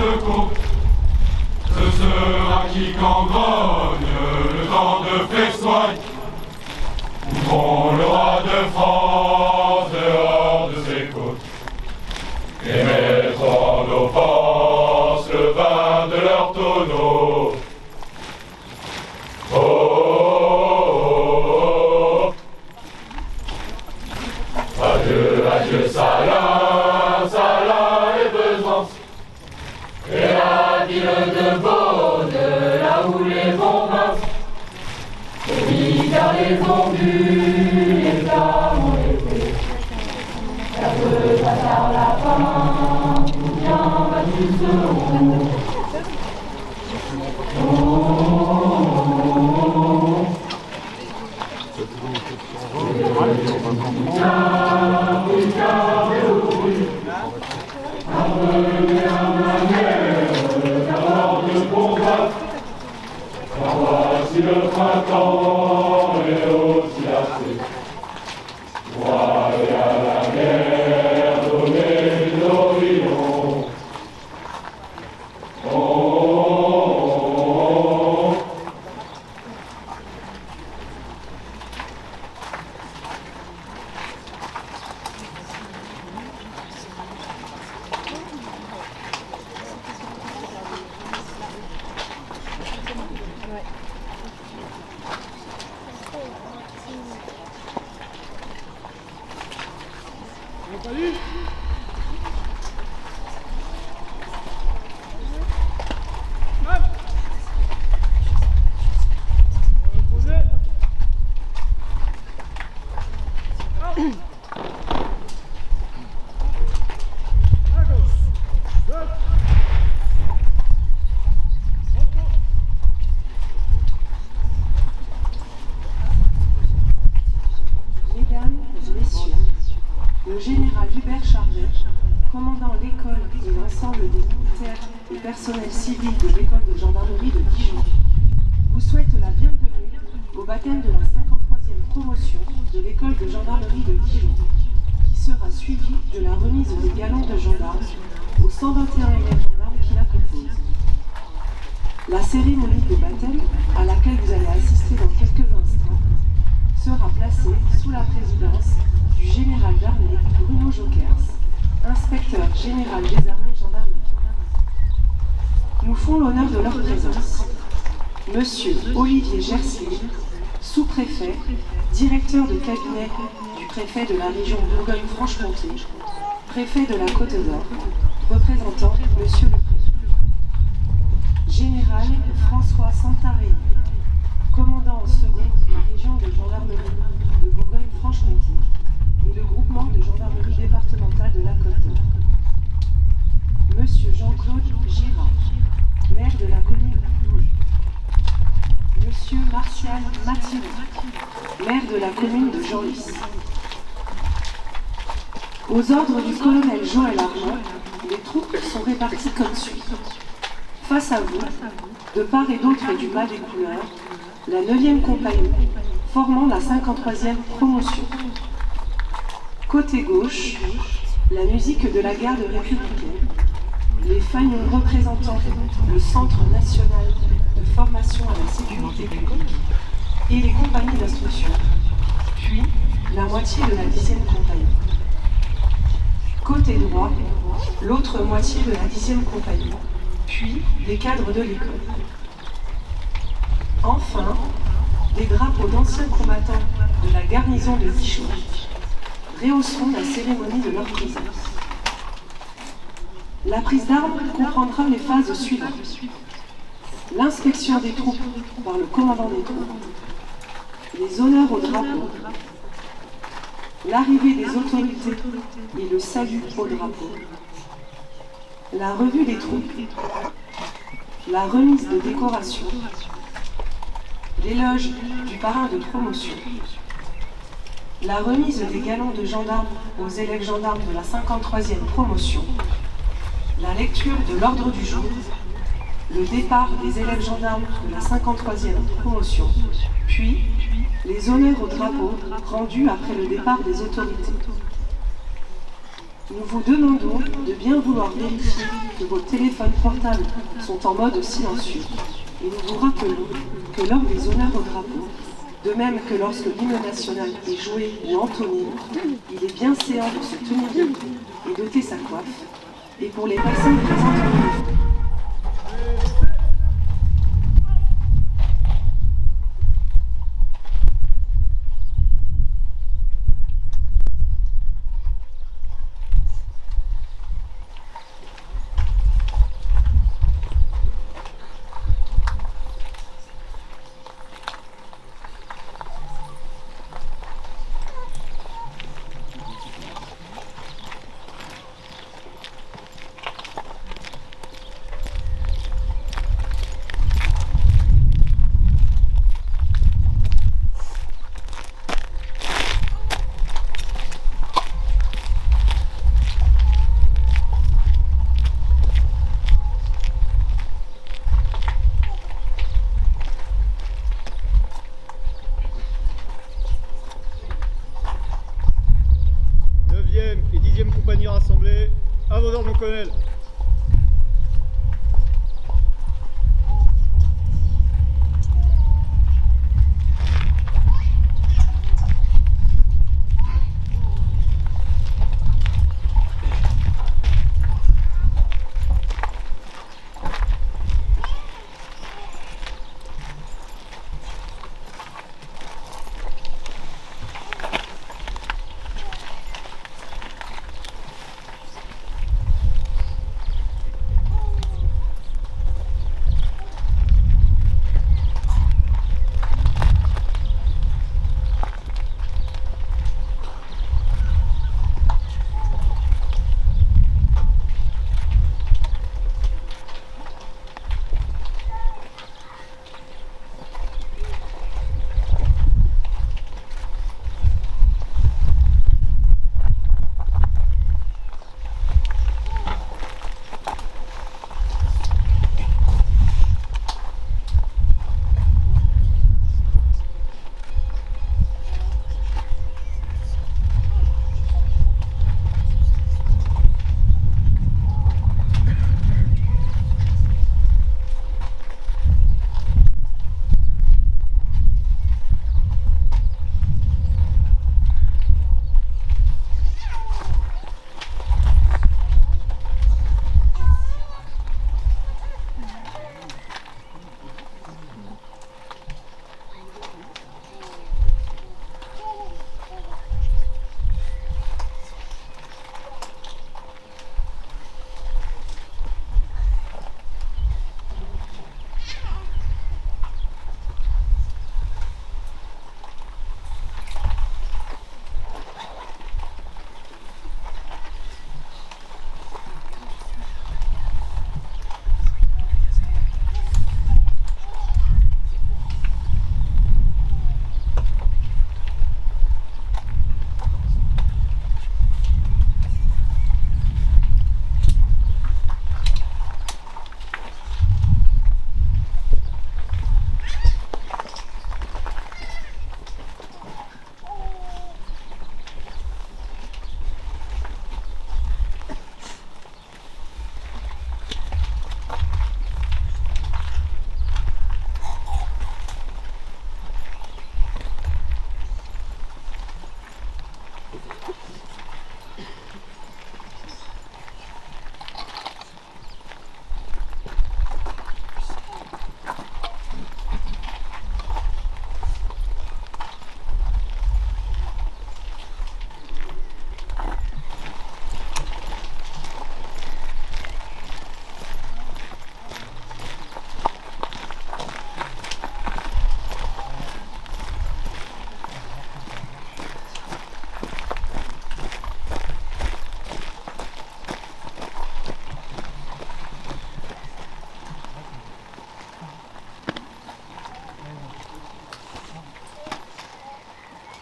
secours. Ce sera qui qu'engrogne le temps de festoyer. Bon, le roi de France dehors de ses côtes, et mettront nos forces le vin de leurs tonneaux. Oh, oh, oh, oh. Adieu, adieu, Salins, Salins et Besançon, et la ville de Beaune, là où les bons vins. Oui, car les ont vus, les flammes ont été. Ça peut pas faire la fin, bien battu seront. Voici le printemps et aussi la pluie. Moi et à la mer donner l'Orient. Oh, oh, oh. Salut. Mesdames et messieurs, le général Hubert Charvet, commandant l'école et l'ensemble des militaires et personnels civils de l'école de gendarmerie de Dijon, vous souhaite la bienvenue au baptême de la 53e promotion de l'école de gendarmerie de Dijon, qui sera suivie de la remise des galons de gendarmes aux 121 élèves gendarmes qui la composent. La cérémonie de baptême, à laquelle vous allez assister dans quelques instants, sera placée sous la présidence du général d'armée Bruno Jokers, inspecteur général des armées gendarmerie. Nous font l'honneur de leur présence. Monsieur Olivier Gersier, sous-préfet, directeur de cabinet du préfet de la région Bourgogne-Franche-Comté, préfet de la Côte d'Or, représentant Monsieur le préfet. Général François Santarelli, commandant en second la région de gendarmerie de Bourgogne-Franche-Comté et le groupement de gendarmerie départementale de la Côte d'Or. Monsieur Jean-Claude Girard, maire de la commune d'Ouge. Monsieur Martial Mathieu, maire de la commune de Genlis. Aux ordres du colonel Joël Armand, les troupes sont réparties comme suit. Face à vous, de part et d'autre du mât des couleurs, la 9e compagnie, formant la 53e promotion. Côté gauche, la musique de la garde républicaine, les fagnons représentant le Centre national de formation à la sécurité publique et les compagnies d'instruction, puis la moitié de la 10e compagnie. Côté droit, l'autre moitié de la 10e compagnie, puis les cadres de l'école. Enfin, des drapeaux d'anciens combattants de la garnison de Dijon rehausseront la cérémonie de leur présence. La prise d'armes comprendra les phases suivantes. L'inspection des troupes par le commandant des troupes, les honneurs au drapeau, l'arrivée des autorités et le salut au drapeau, la revue des troupes, la remise de décoration, l'éloge du parrain de promotion, la remise des galons de gendarmes aux élèves gendarmes de la 53e promotion, la lecture de l'ordre du jour, le départ des élèves gendarmes de la 53e promotion, puis les honneurs au drapeau rendus après le départ des autorités. Nous vous demandons de bien vouloir vérifier que vos téléphones portables sont en mode silencieux. Et nous vous rappelons que lors des honneurs au drapeau, de même que lorsque l'hymne national est joué ou entonné, il est bien séant de se tenir debout et d'ôter sa coiffe. Et pour les personnes présentes, et 10e compagnie rassemblée. À vos ordres, mon colonel.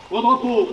Au drapeau.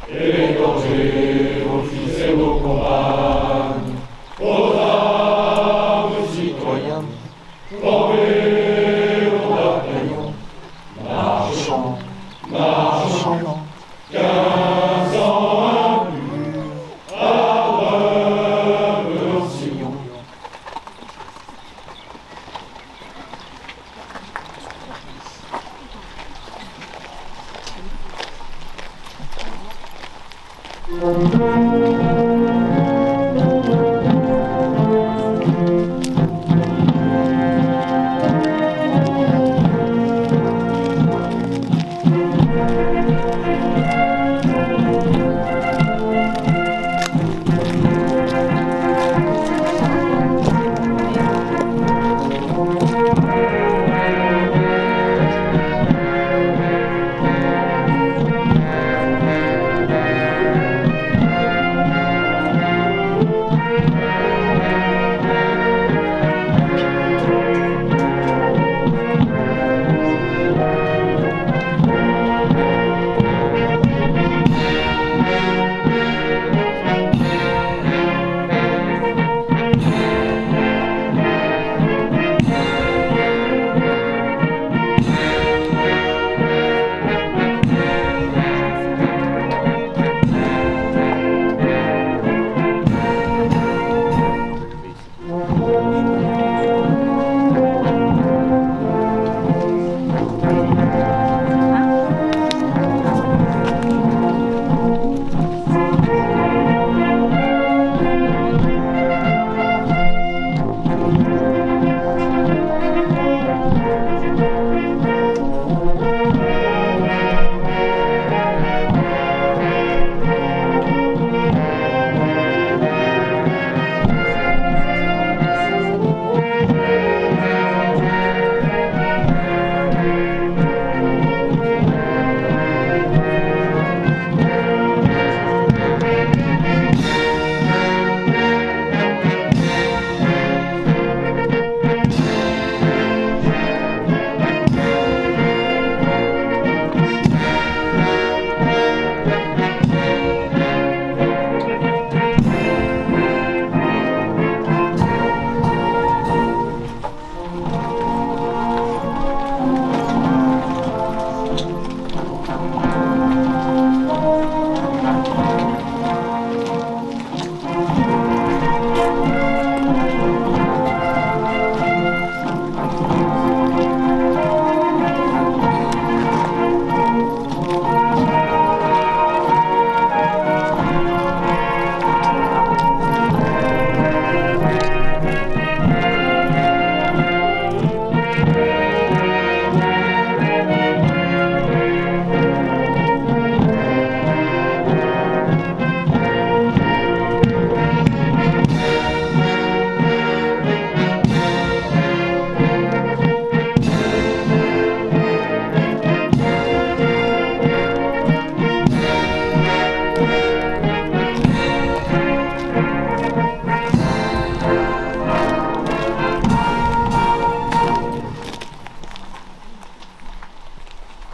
et dangers, vos fils et vos compagnes, aux armes citoyens, formez vos bataillons, marchons, marchons, 15 ans impurs, ardeurs nos sillons.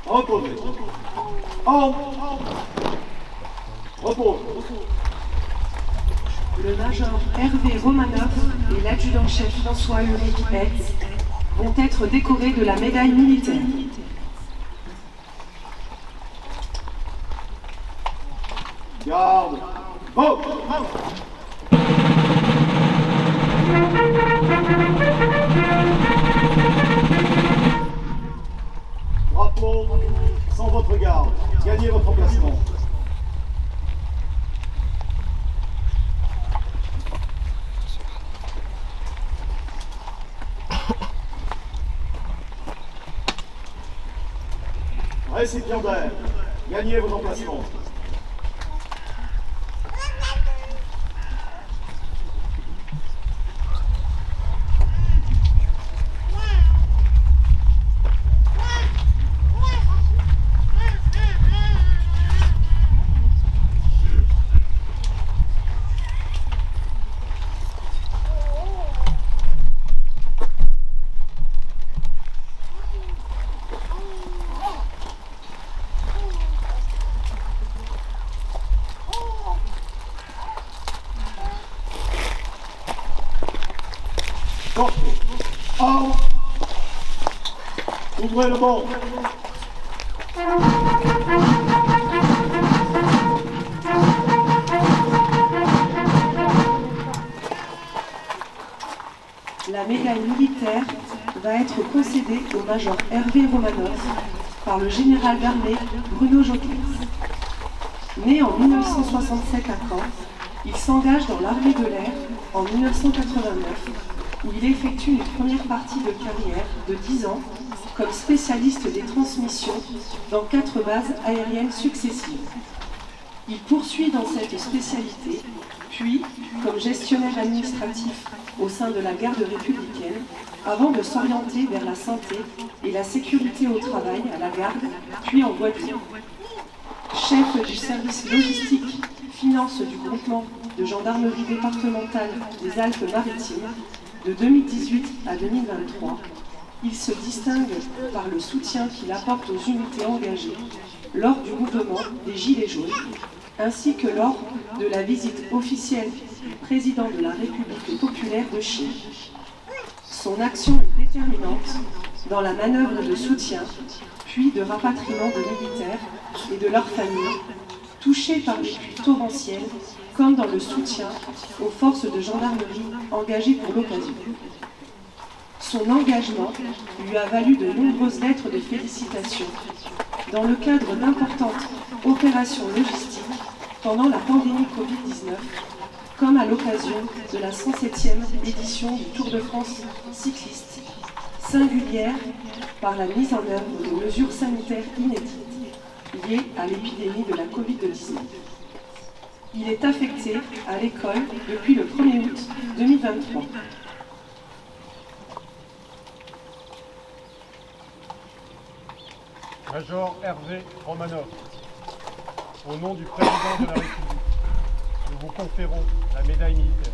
Reposez. En. Repose. Le major Hervé Romanov et l'adjudant-chef François-Ulrich Hetz vont être décorés de la médaille militaire. Garde. Bon. Drapeau, sans votre garde, gagnez votre emplacement. Récipiendaire, gagnez vos emplacements. Portez. Ordre. Ouvrez le banc. La médaille militaire va être concédée au major Hervé Romanov par le général d'armée Bruno Joquès. Né en 1967 à Caen, il s'engage dans l'armée de l'air en 1989 où il effectue une première partie de carrière de 10 ans comme spécialiste des transmissions dans 4 bases aériennes successives. Il poursuit dans cette spécialité, puis comme gestionnaire administratif au sein de la garde républicaine, avant de s'orienter vers la santé et la sécurité au travail à la garde, puis en Guadeloupe. Chef du service logistique finance du groupement de gendarmerie départementale des Alpes-Maritimes de 2018 à 2023, il se distingue par le soutien qu'il apporte aux unités engagées lors du mouvement des Gilets jaunes, ainsi que lors de la visite officielle du président de la République populaire de Chine. Son action est déterminante dans la manœuvre de soutien, puis de rapatriement de militaires et de leurs familles, touchés par des pluies torrentielles, comme dans le soutien aux forces de gendarmerie engagées pour l'occasion. Son engagement lui a valu de nombreuses lettres de félicitations dans le cadre d'importantes opérations logistiques pendant la pandémie Covid-19, comme à l'occasion de la 107e édition du Tour de France cycliste, singulière par la mise en œuvre de mesures sanitaires inédites liées à l'épidémie de la Covid-19. Il est affecté à l'école depuis le 1er août 2023. Major Hervé Romanov, au nom du président de la République, nous vous conférons la médaille militaire.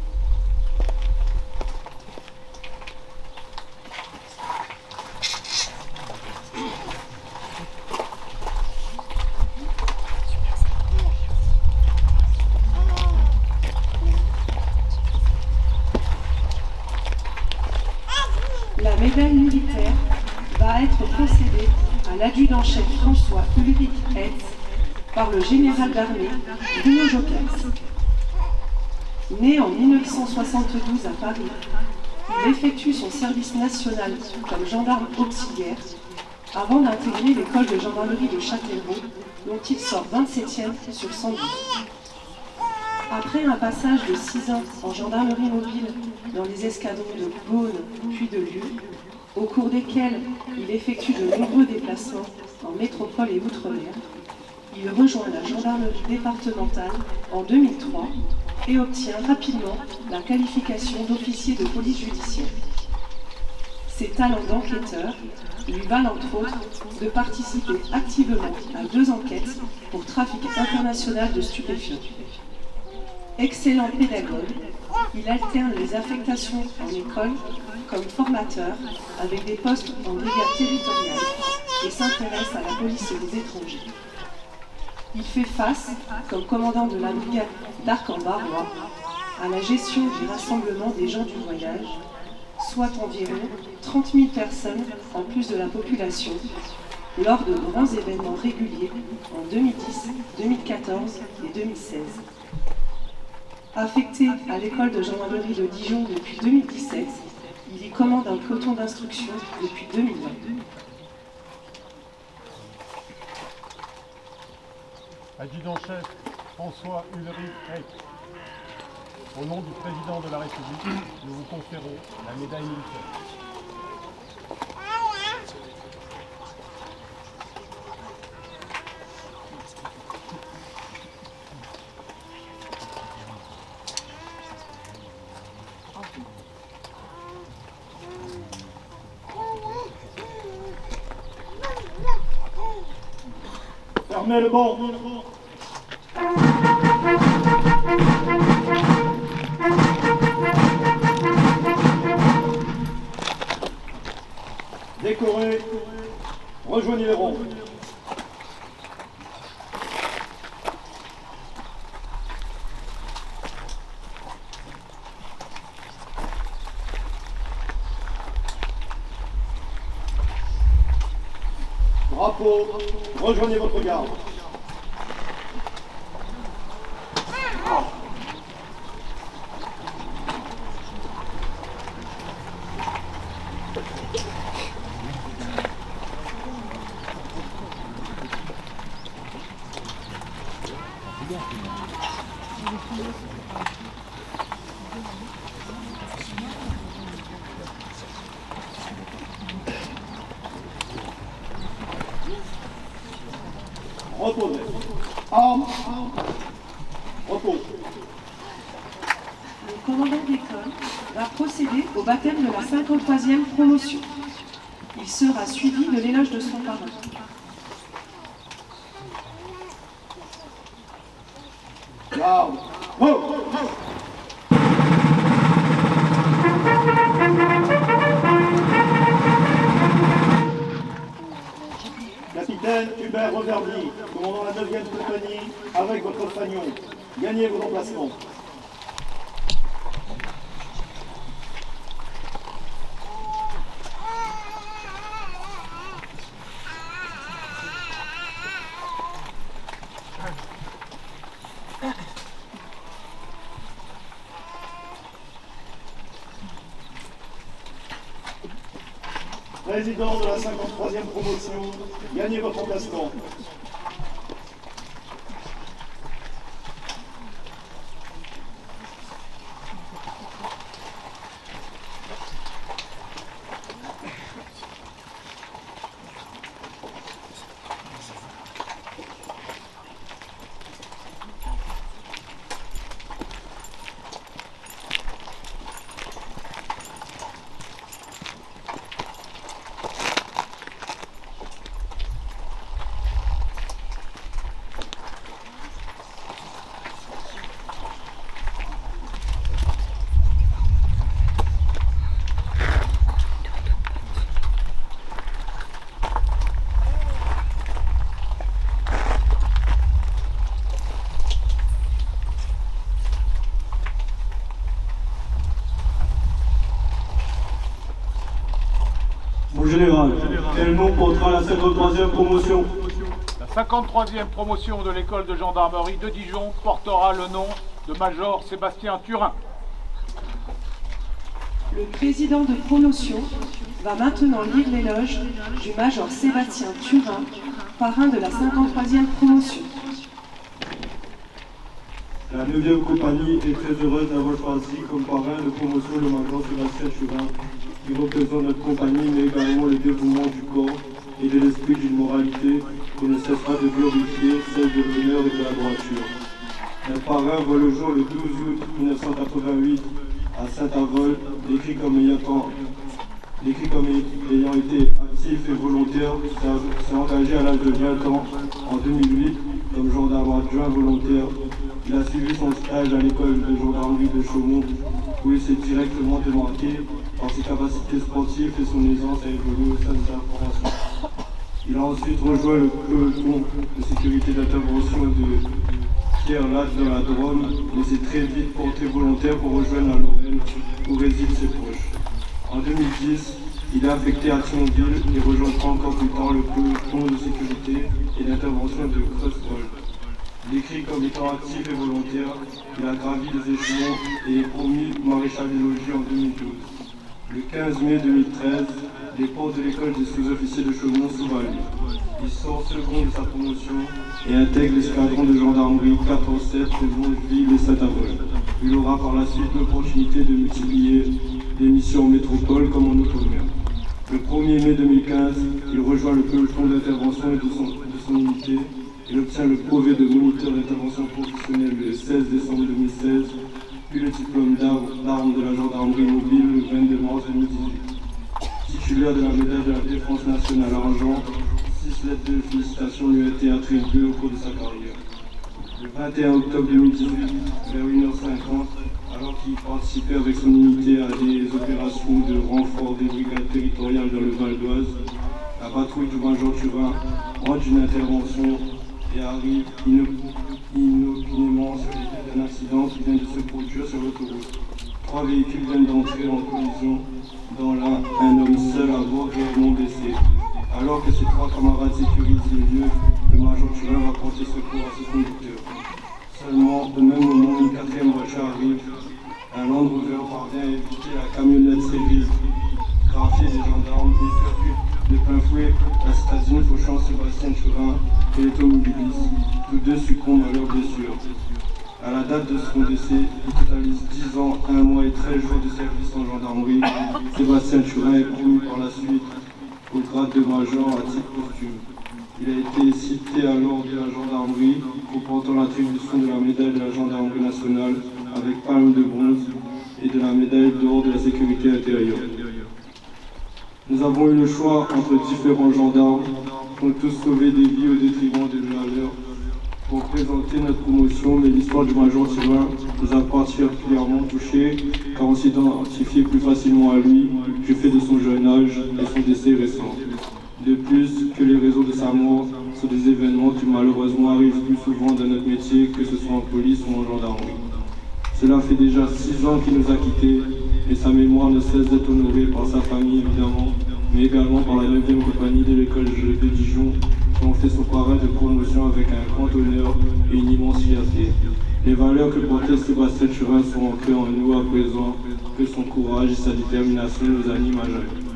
La médaille militaire va être concédée à l'adjudant-chef François Ulrich Hetz par le général d'armée Bruno Joquès. Né en 1972 à Paris, il effectue son service national comme gendarme auxiliaire avant d'intégrer l'école de gendarmerie de Châtellerault, dont il sort 27e sur 112. Après un passage de 6 ans en gendarmerie mobile dans les escadrons de Beaune puis de Lure, au cours desquels il effectue de nombreux déplacements en métropole et outre-mer, il rejoint la gendarmerie départementale en 2003 et obtient rapidement la qualification d'officier de police judiciaire. Ses talents d'enquêteur lui valent entre autres de participer activement à 2 enquêtes pour trafic international de stupéfiants. Excellent pédagogue, il alterne les affectations en école comme formateur avec des postes en brigade territoriale et s'intéresse à la police des étrangers. Il fait face, comme commandant de la brigade d'Arc-en-Barrois, à la gestion du rassemblement des gens du voyage, soit environ 30 000 personnes en plus de la population, lors de grands événements réguliers en 2010, 2014 et 2016. Affecté à l'école de gendarmerie de Dijon depuis 2017, il y commande un peloton d'instruction depuis 2020. Adjudant-chef François Ulrich Hetz, au nom du président de la République, nous vous conférons la médaille militaire. Fermez le banc. Décoré, rejoignez les rangs. Drapeau, rejoignez votre garde. Reposez. Armes. Repos. Le commandant d'école va procéder au baptême de la 53e promotion. Il sera suivi de l'éloge de son parrain. Garde. Oh. Capitaine Hubert Reverdy, commandant la 9e compagnie, avec votre fanion. Gagnez vos emplacements. Président de la 53e promotion, gagnez votre emplacement. Général, quel nom portera la 53e promotion? La 53e promotion de l'école de gendarmerie de Dijon portera le nom de Major Sébastien Turin. Le président de promotion va maintenant lire l'éloge du Major Sébastien Turin, parrain de la 53e promotion. La 9e compagnie est très heureuse d'avoir choisi comme parrain de promotion le Major Sébastien Turin, qui représente notre compagnie, mais également le dévouement du corps et de l'esprit d'une moralité qui ne cessera de glorifier, celle de l'honneur et de la droiture. Un parrain voit le jour le 12 août 1988 à Saint-Avold, décrit comme ayant été actif et volontaire, s'est engagé à l'âge de 20 ans en 2008 comme gendarme adjoint volontaire. Il a suivi son stage à l'école de gendarmerie de Chaumont, où il s'est directement démarqué par ses capacités sportives et son aisance à évoluer au sein de sa formation. Il a ensuite rejoint le peloton de sécurité d'intervention de Pierre Latte dans la Drôme, mais s'est très vite porté volontaire pour rejoindre la Lorraine, où résident ses proches. En 2010, il est affecté à Thionville et rejoindra encore plus tard le peloton de sécurité et d'intervention de Creusetoul. Décrit comme étant actif et volontaire, il a gravi les échelons et est promu maréchal des logis en 2012. Le 15 mai 2013, les portes de l'école des sous-officiers de Chaumont s'ouvrent à lui. Il sort second de sa promotion et intègre l'escadron de gendarmerie 407 de Longeville et Saint-Avold. Il aura par la suite l'opportunité de multiplier les missions en métropole comme en outre-mer. Le 1er mai 2015, il rejoint le peloton d'intervention de son unité. Il obtient le brevet de moniteur d'intervention professionnelle le 16 décembre 2016, puis le diplôme d'armes de la gendarmerie mobile le 22 mars 2018. Titulaire de la médaille de la défense nationale argent, 6 lettres de félicitations lui ont été attribuées au cours de sa carrière. Le 21 octobre 2018, vers 1h50, alors qu'il participait avec son unité à des opérations de renfort des brigades territoriales dans le Val d'Oise, la patrouille du Major Turin rentre une intervention et arrive inopinément sur les lieux d'un accident qui vient de se produire sur l'autoroute. 3 véhicules viennent d'entrer en collision, dans l'un, un homme seul à bord réellement blessé. Alors que ses trois camarades sécurisent le lieu, le major Turin va porter secours à ce conducteur. Seulement, au même moment, une quatrième voiture arrive. Un Land Rover parvient à éviter la camionnette Séville, graffiée des gendarmes et percute de plein fouet la citadine fauchant Sébastien Turin et l'automobiliste. Tous deux succombent à leurs blessures. À la date de son décès, il totalise 10 ans, 1 mois et 13 jours de service en gendarmerie. Sébastien Turin est promu par la suite au grade de major à titre posthume. Il a été cité à l'ordre de la gendarmerie, comportant l'attribution de la médaille de la gendarmerie nationale avec palme de bronze et de la médaille d'or de la sécurité intérieure. Nous avons eu le choix entre différents gendarmes qui ont tous sauvé des vies au détriment de la leur. Pour présenter notre promotion, mais l'histoire du major Turin nous a particulièrement touchés car on s'identifiait plus facilement à lui du fait de son jeune âge et son décès récent. De plus que les raisons de sa mort sont des événements qui malheureusement arrivent plus souvent dans notre métier, que ce soit en police ou en gendarmerie. Cela fait déjà 6 ans qu'il nous a quittés et sa mémoire ne cesse d'être honorée par sa famille évidemment, mais également par la 9e compagnie de l'école de Dijon qui ont fait son parrain de promotion avec un grand honneur et une immense fierté. Les valeurs que portait Sébastien Turin sont ancrées en nous à présent, que son courage et sa détermination nous animent à jamais.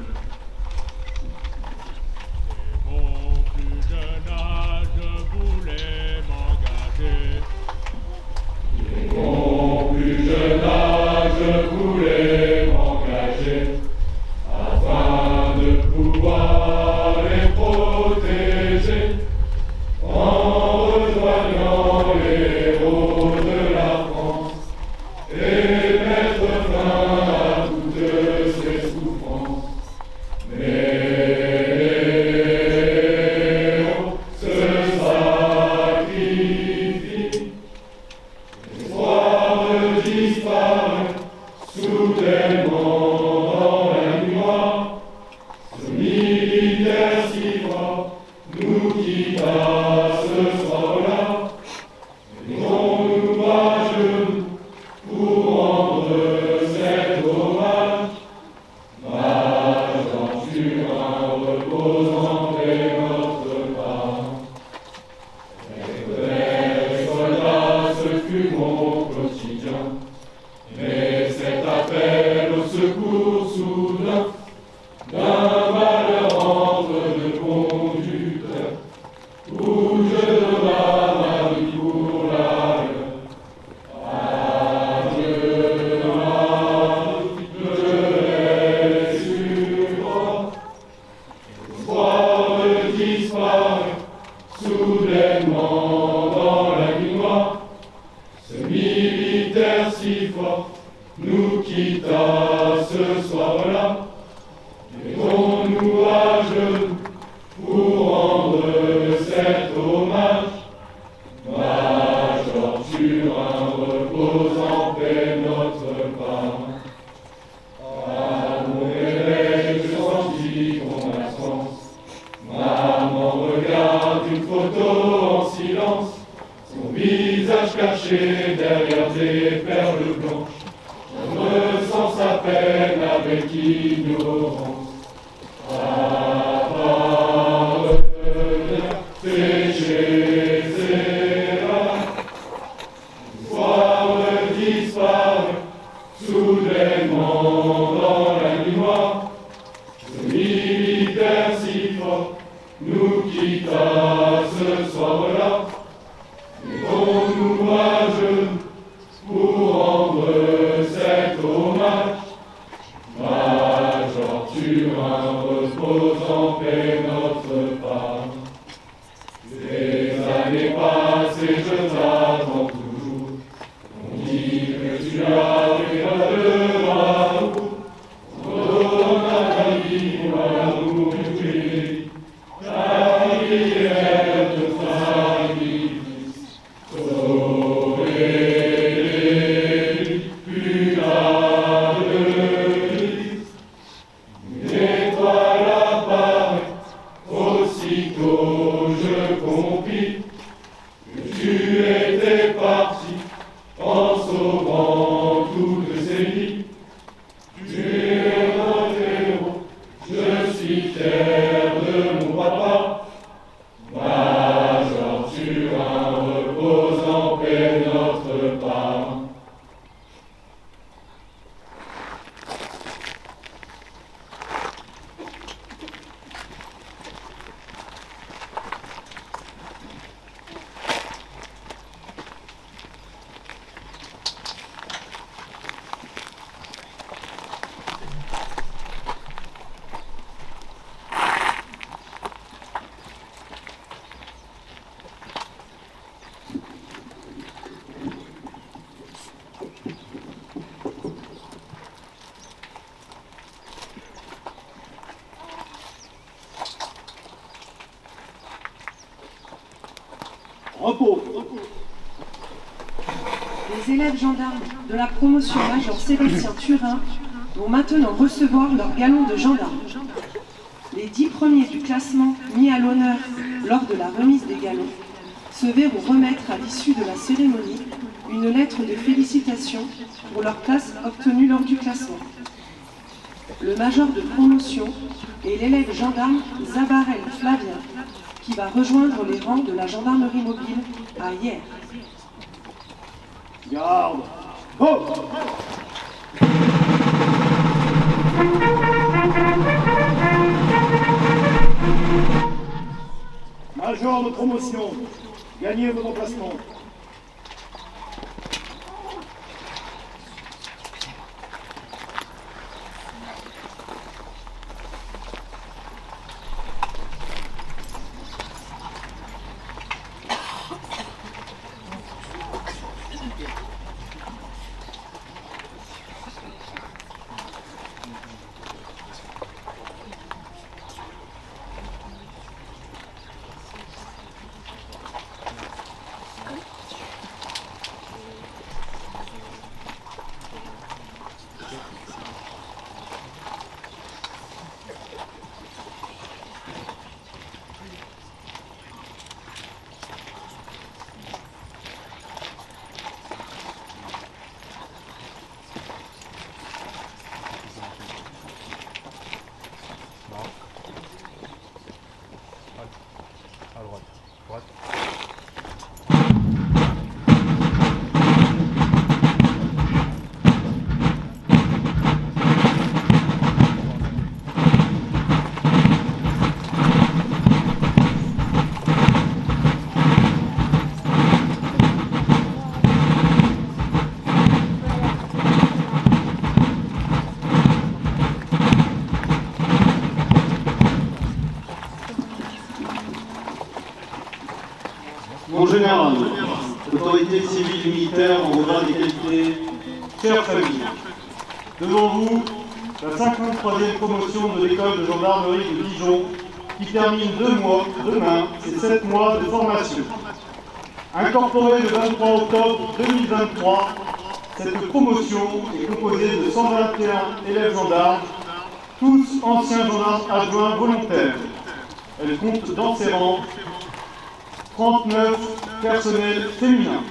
Je suis fier de mon Repos. Les élèves gendarmes de la promotion Major Sébastien Turin vont maintenant recevoir leur galon de gendarme. Les 10 premiers du classement mis à l'honneur lors de la remise des galons se verront remettre à l'issue de la cérémonie une lettre de félicitations pour leur place obtenue lors du classement. Le major de promotion est l'élève gendarme Zabarel Flavien qui va rejoindre les rangs de la gendarmerie mobile à Hyères. Garde. Oh. Major de promotion, gagnez votre emplacement. À droite. Droite. Mon général, l'autorité civile et militaire en regard des qualités, chère famille, Devant vous, la 53e promotion de l'école de gendarmerie de Dijon, qui termine 2 mois, demain, et 7 mois de formation. Incorporée le 23 octobre 2023, cette promotion est composée de 121 élèves gendarmes, tous anciens gendarmes adjoints volontaires. Elle compte dans ses rangs 39 personnels féminins.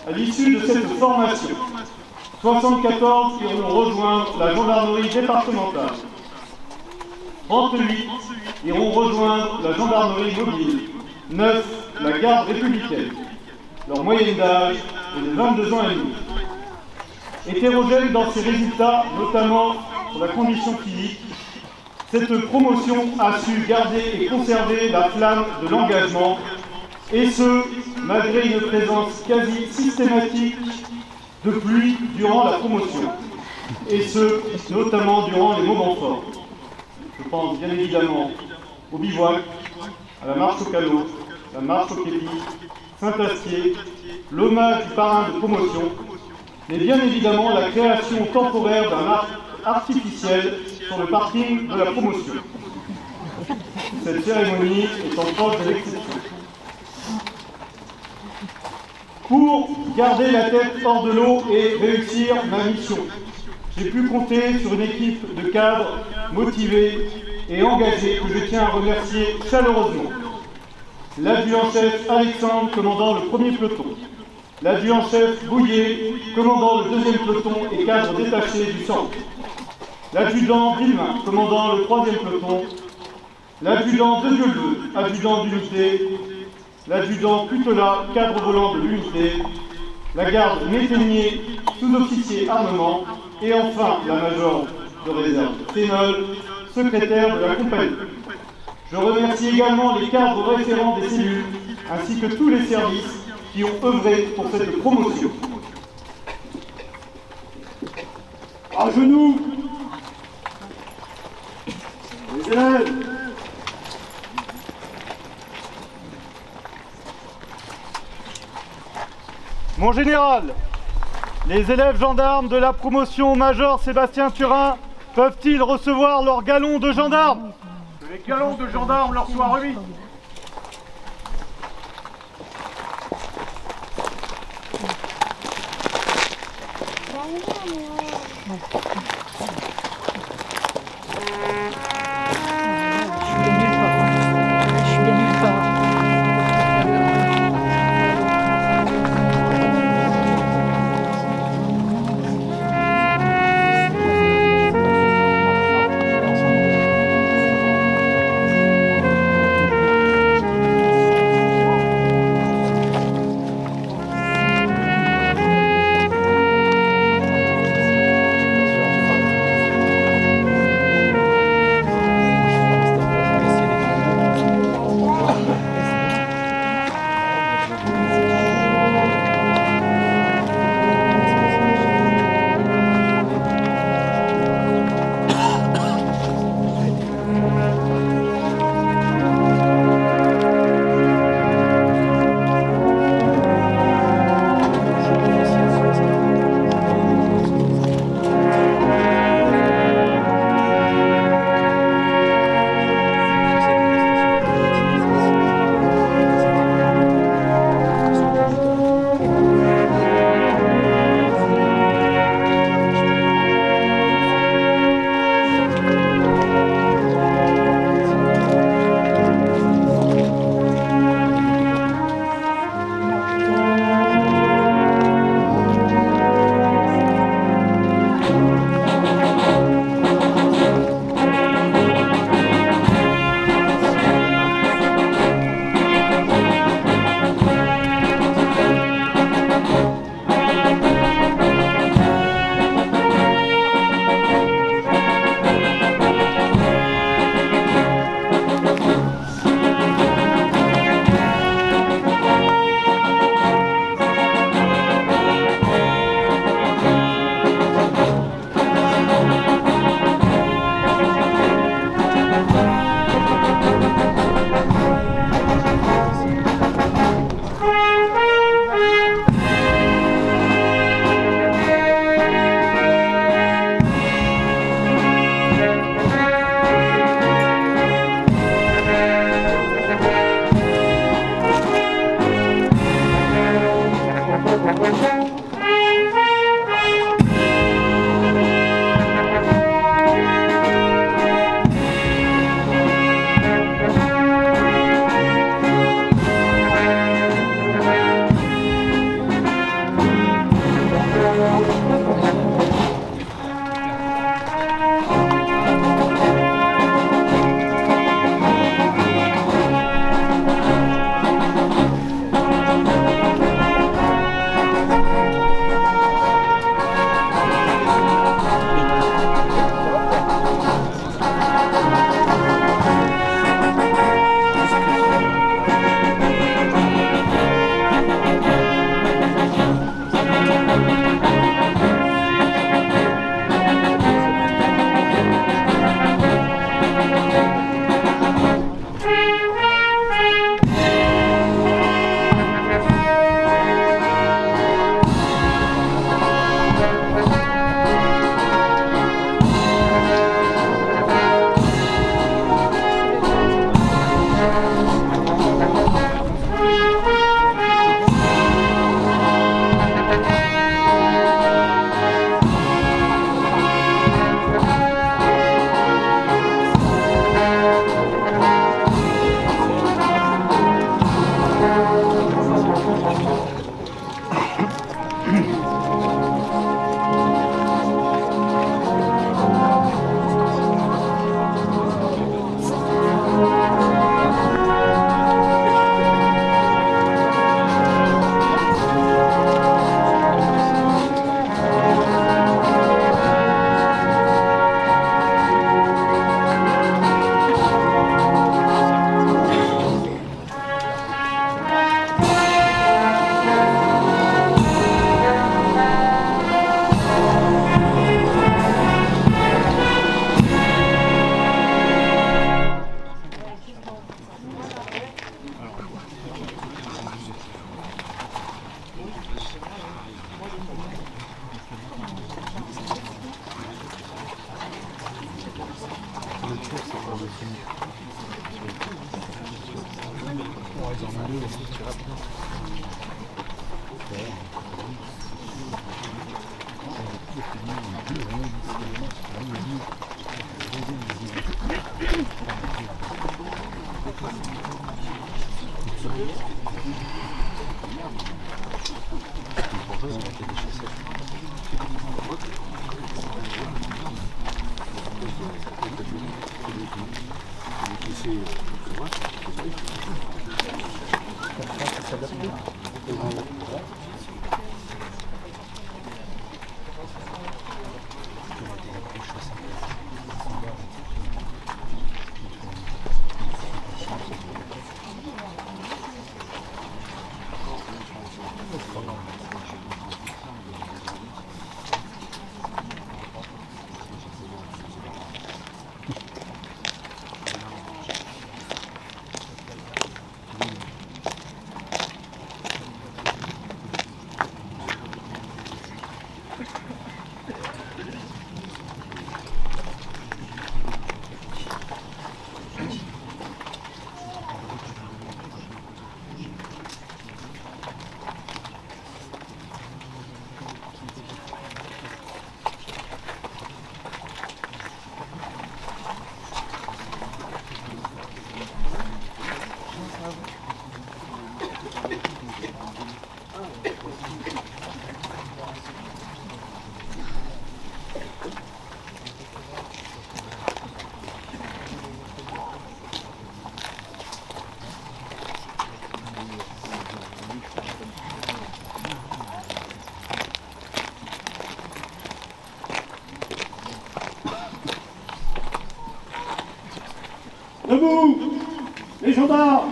À l'issue de cette formation, 74 iront rejoindre la gendarmerie départementale. 38 iront rejoindre la gendarmerie mobile. 9 la garde républicaine. Leur moyenne d'âge est de 22 ans et demi. Hétérogène dans ses résultats, notamment sur la condition physique, cette promotion a su garder et conserver la flamme de l'engagement, et ce, malgré une présence quasi systématique de pluie durant la promotion, et ce, notamment durant les moments forts. Je pense bien évidemment au bivouac, à la marche au calot, la marche au képi, Saint-Astier, l'hommage du parrain de promotion, mais bien évidemment la création temporaire d'un arc artificiel sur le parking de la promotion. Cette cérémonie étant proche de l'exception. Pour garder la tête hors de l'eau et réussir ma mission, j'ai pu compter sur une équipe de cadres motivés et engagés que je tiens à remercier chaleureusement. L'adjudant-chef Alexandre, commandant le 1er peloton. L'adjudant-chef Bouillet, commandant le 2e peloton et cadre détaché du centre. L'adjudant Villemain, commandant le 3e peloton. L'adjudant de Dieuleveux, adjudant d'unité. L'adjudant Putola, cadre volant de l'unité. La garde Métainier, sous-officier armement. Et enfin, la major de réserve Ténol, secrétaire de la compagnie. Je remercie également les cadres référents des cellules, ainsi que tous les services qui ont œuvré pour cette promotion. à genoux. Les élèves. Mon général, les élèves gendarmes de la promotion Major Sébastien Turin peuvent-ils recevoir leur galon de gendarme? Que les galons de gendarmes leur soient remis. Ils Debout, les gendarmes!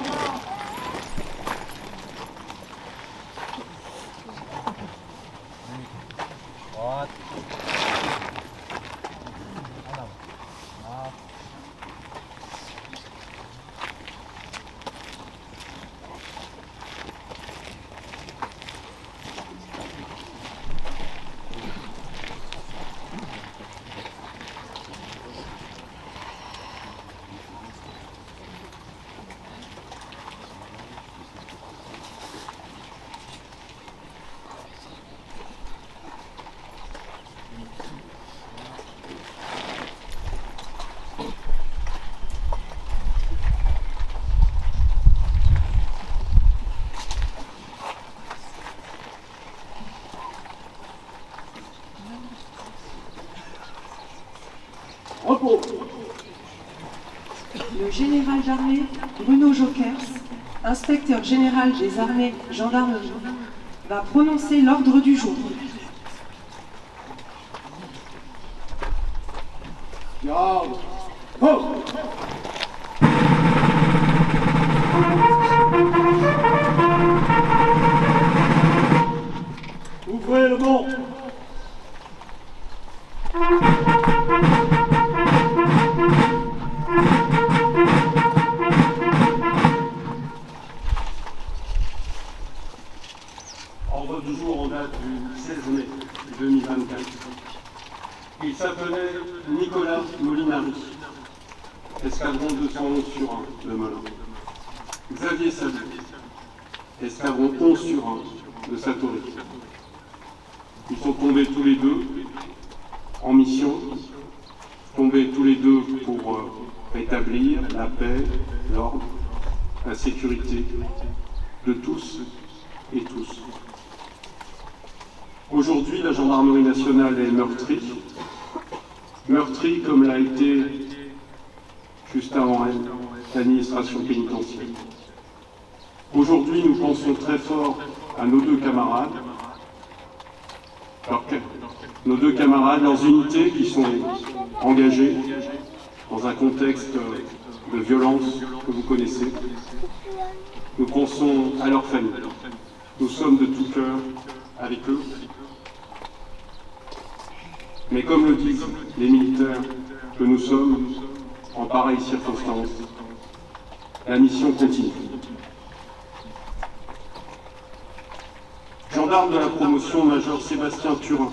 Repos. Le général d'armée Bruno Jokers, inspecteur général des armées gendarmerie, va prononcer l'ordre du jour. Garde. Oh. Ouvrez le banc. Ordre du jour en date du 16 mai 2024. Il s'appelait Nicolas Molinari, escadron 211 sur 1 de Melun. Xavier Sablé, escadron 11 sur 1 de Satory. Ils sont tombés tous les deux en mission, tombés tous les deux pour rétablir la paix, l'ordre, la sécurité de tous et tous. Aujourd'hui, la gendarmerie nationale est meurtrie. Meurtrie comme l'a été, juste avant elle, l'administration pénitentiaire. Aujourd'hui, nous pensons très fort à nos deux camarades, leurs unités qui sont engagées dans un contexte de violence que vous connaissez. Nous pensons à leurs familles. Nous sommes de tout cœur avec eux. Mais comme le disent les militaires que nous sommes, en pareille circonstance, la mission continue. Gendarme de la promotion, Major Sébastien Turin,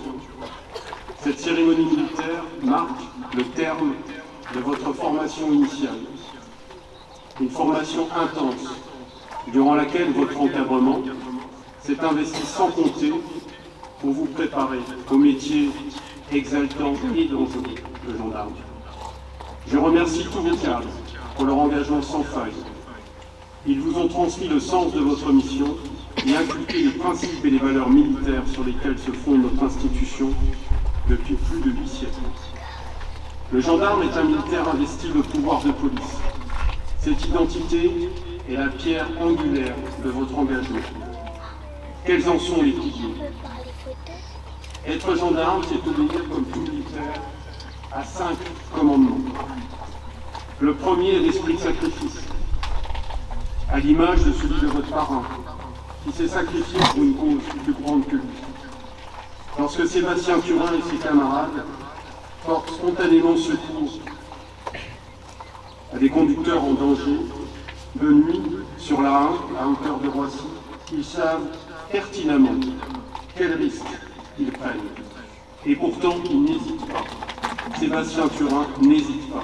cette cérémonie militaire marque le terme de votre formation initiale. Une formation intense, durant laquelle votre encadrement s'est investi sans compter pour vous préparé au métier exaltant et dangereux de gendarme. Je remercie tous vos cadres pour leur engagement sans faille. Ils vous ont transmis le sens de votre mission et inculqué les principes et les valeurs militaires sur lesquels se fonde notre institution depuis plus de 8 siècles. Le gendarme est un militaire investi de pouvoir de police. Cette identité est la pierre angulaire de votre engagement. Quels en sont les piliers? Être gendarme, c'est obéir comme tout militaire à 5 commandements. Le premier est l'esprit de sacrifice, à l'image de celui de votre parrain, qui s'est sacrifié pour une cause plus grande que lui. Lorsque Sébastien Turin et ses camarades portent spontanément secours à des conducteurs en danger, de nuit, sur la 1, à hauteur de Roissy, ils savent pertinemment quels risques ils prennent. Et pourtant, ils n'hésitent pas. Sébastien Turin n'hésite pas.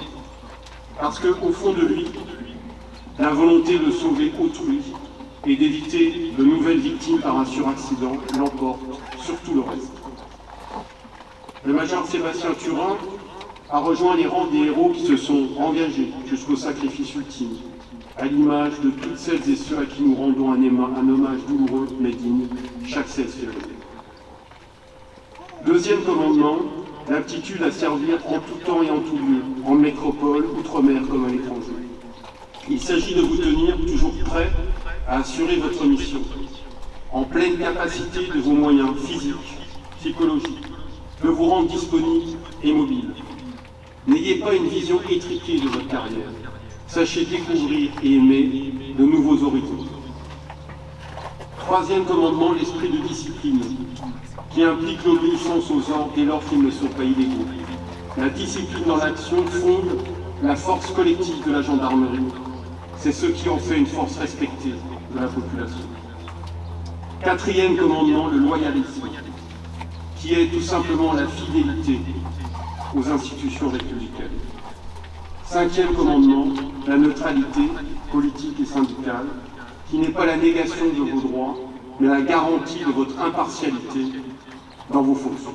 Parce qu'au fond de lui, la volonté de sauver autrui et d'éviter de nouvelles victimes par un suraccident l'emporte sur tout le reste. Le major Sébastien Turin a rejoint les rangs des héros qui se sont engagés jusqu'au sacrifice ultime, à l'image de toutes celles et ceux à qui nous rendons un hommage douloureux mais digne chaque 16 février. Deuxième commandement, l'aptitude à servir en tout temps et en tout lieu, en métropole, outre-mer comme à l'étranger. Il s'agit de vous tenir toujours prêt à assurer votre mission, en pleine capacité de vos moyens physiques, psychologiques, de vous rendre disponible et mobile. N'ayez pas une vision étriquée de votre carrière. Sachez découvrir et aimer de nouveaux horizons. Troisième commandement, l'esprit de discipline, qui implique l'obéissance aux ordres dès lors qu'ils ne sont pas illégaux. La discipline dans l'action fonde la force collective de la gendarmerie. C'est ce qui en fait une force respectée de la population. Quatrième commandement, le loyalisme, qui est tout simplement la fidélité aux institutions républicaines. Cinquième commandement, la neutralité politique et syndicale, qui n'est pas la négation de vos droits, mais la garantie de votre impartialité dans vos fonctions.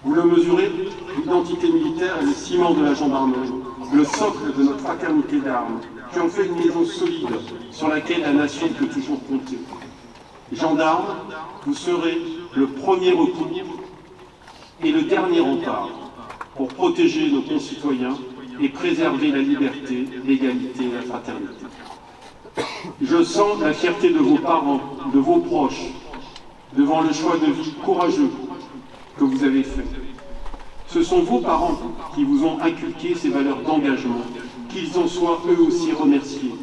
Vous le mesurez, l'identité militaire est le ciment de la gendarmerie, le socle de notre fraternité d'armes, qui en fait une maison solide sur laquelle la nation peut toujours compter. Gendarmes, vous serez le premier recours et le dernier rempart pour protéger nos concitoyens et préserver la liberté, l'égalité et la fraternité. Je sens la fierté de vos parents, de vos proches, devant le choix de vie courageux que vous avez fait. Ce sont vos parents qui vous ont inculqué ces valeurs d'engagement, qu'ils en soient eux aussi remerciés.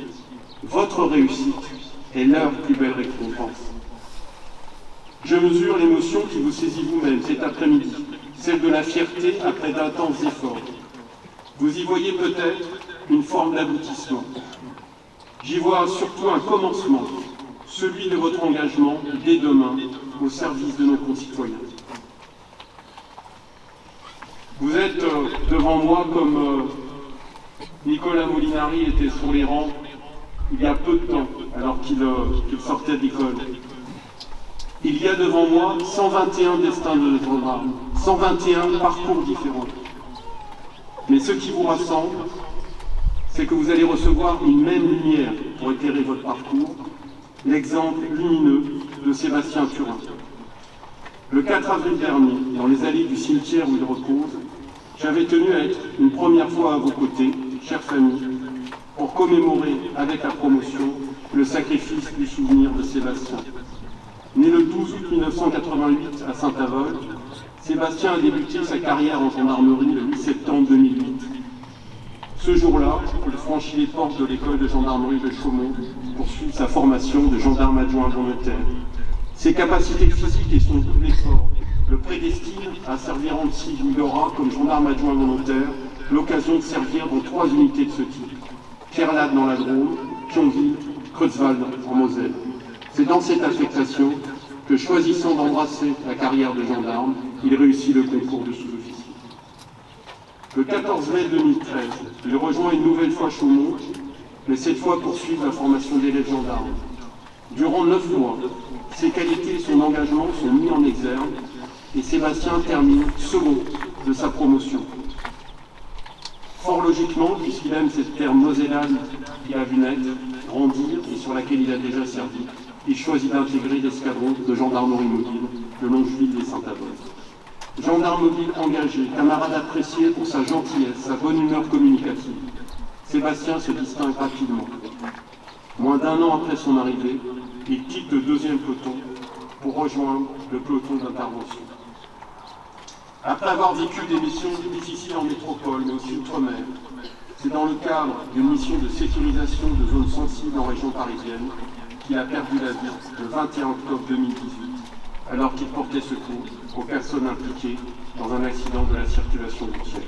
Votre réussite est leur plus belle récompense. Je mesure l'émotion qui vous saisit vous-même cet après-midi, celle de la fierté après d'intenses efforts. Vous y voyez peut-être une forme d'aboutissement. J'y vois surtout un commencement, celui de votre engagement dès demain au service de nos concitoyens. Vous êtes devant moi comme Nicolas Molinari était sur les rangs il y a peu de temps, alors qu'il sortait d'école. Il y a devant moi 121 destins de gendarmes, 121 parcours différents. Mais ce qui vous rassemble, c'est que vous allez recevoir une même lumière pour éclairer votre parcours, l'exemple lumineux de Sébastien Turin. Le 4 avril dernier, dans les allées du cimetière où il repose, j'avais tenu à être une première fois à vos côtés, chère famille, pour commémorer avec la promotion le sacrifice du souvenir de Sébastien. Né le 12 août 1988 à Saint-Avold, Sébastien a débuté sa carrière en gendarmerie le 8 septembre 2008. Ce jour-là, il franchit les portes de l'école de gendarmerie de Chaumont pour suivre sa formation de gendarme adjoint volontaire. Ses capacités physiques et son double effort le prédestinent à servir en Antilles où il aura, comme gendarme adjoint volontaire, l'occasion de servir dans 3 unités de ce type. Kerlade dans la Drôme, Thionville, Creutzwald en Moselle. C'est dans cette affectation que, choisissant d'embrasser la carrière de gendarme, il réussit le concours de sous-officier. Le 14 mai 2013, il rejoint une nouvelle fois Chaumont, mais cette fois pour suivre la formation d'élèves gendarmes. Durant 9 mois, ses qualités et son engagement sont mis en exergue et Sébastien termine second de sa promotion. Fort logiquement, puisqu'il aime cette terre mosellane qu'il a vu naître, grandir et sur laquelle il a déjà servi, il choisit d'intégrer l'escadron de gendarmerie mobile de Longeville et Saint-Avold. Gendarme mobile engagé, camarade apprécié pour sa gentillesse, sa bonne humeur communicative, Sébastien se distingue rapidement. Moins d'1 an après son arrivée, il quitte le 2e peloton pour rejoindre le peloton d'intervention. Après avoir vécu des missions difficiles en métropole, mais aussi outre-mer, c'est dans le cadre d'une mission de sécurisation de zones sensibles en région parisienne qu'il a perdu la vie le 21 octobre 2018, alors qu'il portait secours aux personnes impliquées dans un accident de la circulation routière.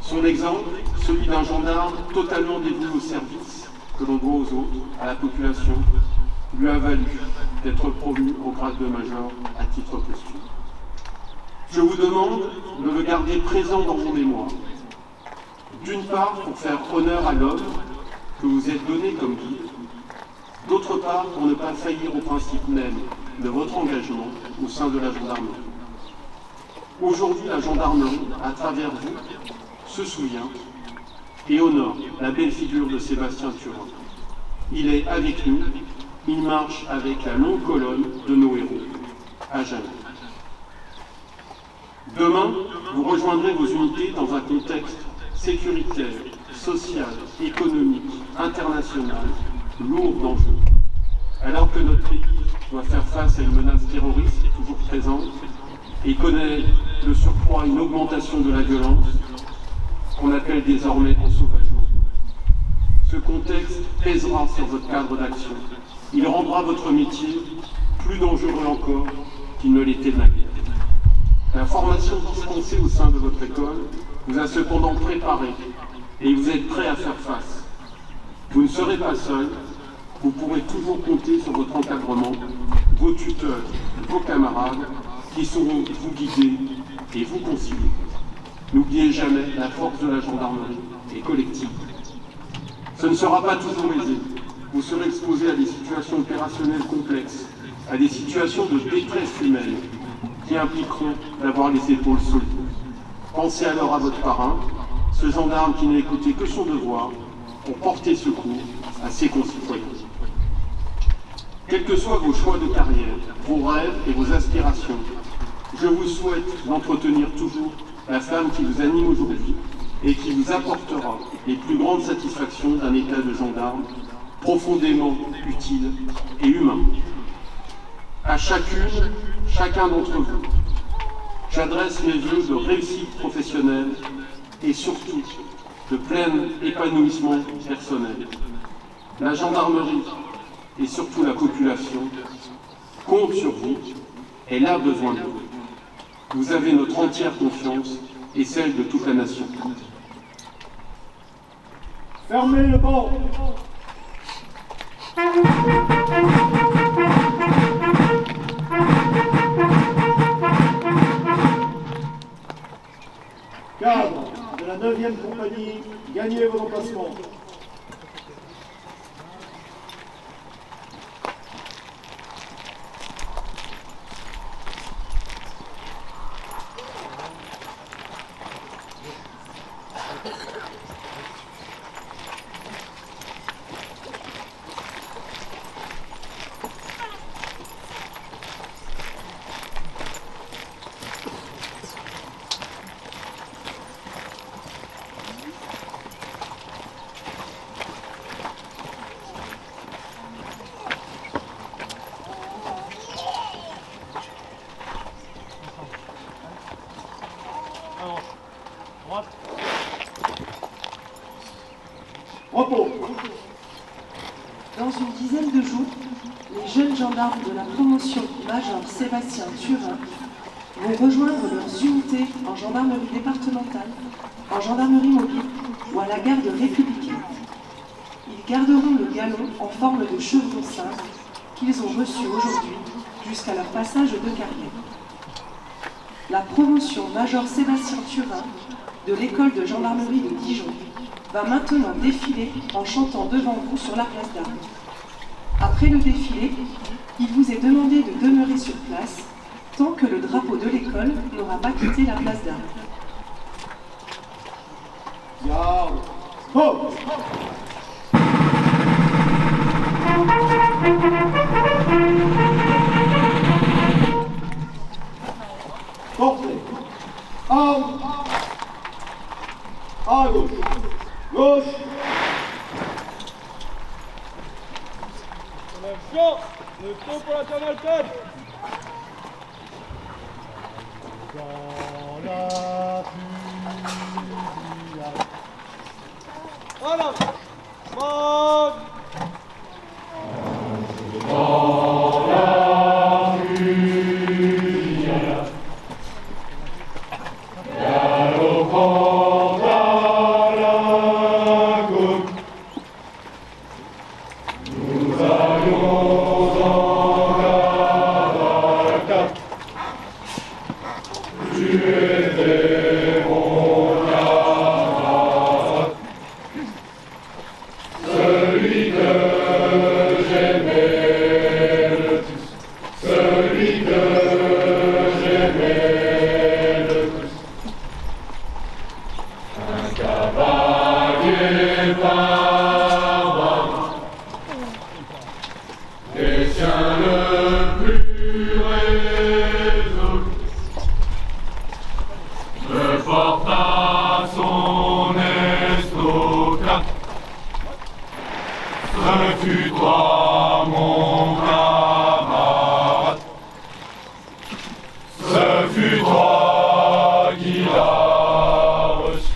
Son exemple, celui d'un gendarme totalement dévoué au service que l'on doit aux autres, à la population, lui a valu d'être promu au grade de major à titre posthume. Je vous demande de le garder présent dans vos mémoires. D'une part, pour faire honneur à l'homme que vous êtes donné comme guide, d'autre part, pour ne pas faillir au principe même de votre engagement au sein de la gendarmerie. Aujourd'hui, la gendarmerie, à travers vous, se souvient et honore la belle figure de Sébastien Turin. Il est avec nous, il marche avec la longue colonne de nos héros, à jamais. Demain, vous rejoindrez vos unités dans un contexte sécuritaire, social, économique, international, lourd d'enjeux. Alors que notre pays doit faire face à une menace terroriste toujours présente et connaît de surcroît une augmentation de la violence qu'on appelle désormais ensauvagement. Ce contexte pèsera sur votre cadre d'action. Il rendra votre métier plus dangereux encore qu'il ne l'était naguère. La formation dispensée au sein de votre école vous a cependant préparé et vous êtes prêt à faire face. Vous ne serez pas seul, vous pourrez toujours compter sur votre encadrement, vos tuteurs, vos camarades qui sauront vous guider et vous concilier. N'oubliez jamais, la force de la gendarmerie est collective. Ce ne sera pas toujours aisé. Vous serez exposé à des situations opérationnelles complexes, à des situations de détresse humaine qui impliqueront d'avoir les épaules solides. Pensez alors à votre parrain, ce gendarme qui n'a écouté que son devoir pour porter secours à ses concitoyens. Quels que soient vos choix de carrière, vos rêves et vos aspirations, je vous souhaite d'entretenir toujours la flamme qui vous anime aujourd'hui et qui vous apportera les plus grandes satisfactions d'un état de gendarme profondément utile et humain. À chacune, chacun d'entre vous, j'adresse mes vœux de réussite professionnelle et surtout de plein épanouissement personnel. La gendarmerie et surtout la population compte sur vous, elle a besoin de vous. Vous avez notre entière confiance et celle de toute la nation. Fermez le banc. Cadre de la 9e compagnie, gagnez vos emplacements. Repos. Dans une dizaine de jours, les jeunes gendarmes de la promotion Major Sébastien Turin vont rejoindre leurs unités en gendarmerie départementale, en gendarmerie mobile ou à la garde républicaine. Ils garderont le galon en forme de chevron simple qu'ils ont reçu aujourd'hui jusqu'à leur passage de carrière. La promotion Major Sébastien Turin de l'école de gendarmerie de Dijon va maintenant défiler en chantant devant vous sur la place d'Armes. Après le défilé, il vous est demandé de demeurer sur place tant que le drapeau de l'école n'aura pas quitté la place d'Armes. Garde. Pause. Portez. Armes. À gauche. Gauche. Le fond pour la Canaltade. Dans la fusillade. Voilà. Bon. Dans la fusillade, galopant à la côte, nous allions en cavalcade. Tu étais mon camarade, celui que j'aimais le plus, celui que j'aimais le plus. Un cavalier barbare, des siens le plus résolu, me porta son estocade. Ce fut toi mon camarade, ce fut toi qui l'as reçu,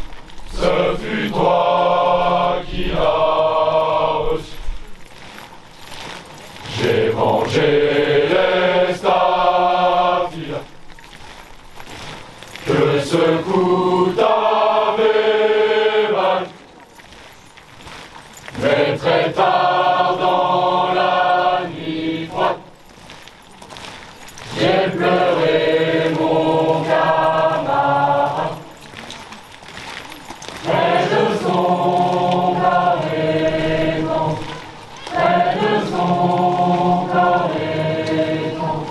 ce fut toi qui l'as reçu. J'ai mangé les staphylas que ce coup t'avait valu. Mais très tard dans la nuit froide, j'ai pleuré mon camarade près de son carré-temps, près de son carré-temps.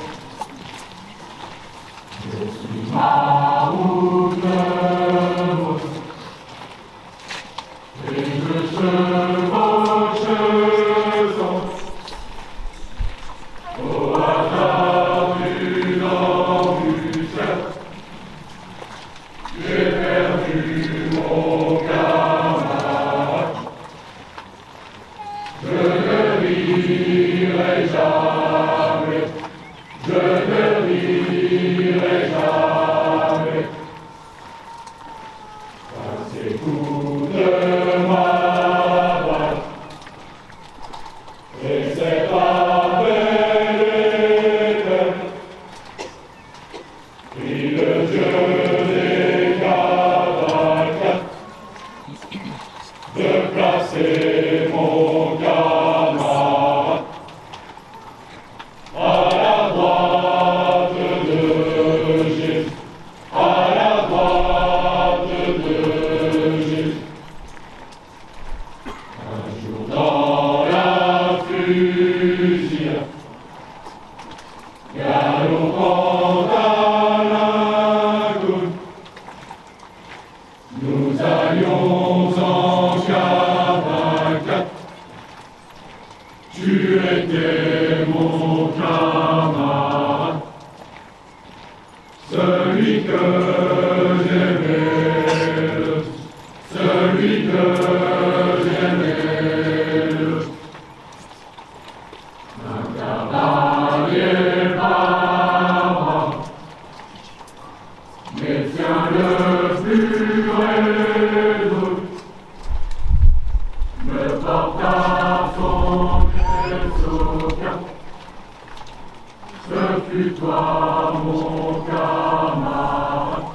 Je suis Mahout et je chevauche au hasard d'une embuscade. J'ai perdu mon camarade. Je ne rirai jamais, je ne rirai jamais. À ces coups de ma balle et cette belle éternelle, pris le jeu des cavalcades, de placer mon camarade à la droite de Jésus, à la droite de Jésus. Un jour dans la fusillade, galopant à la côte, nous allions en cavalcade. Tu étais mon camarade, celui que j'aimais le plus, celui que j'aimais le plus. Un cavalier barbare, mais tiens le plus résolu, me porta son estocade. Ce fut toi mon camarade,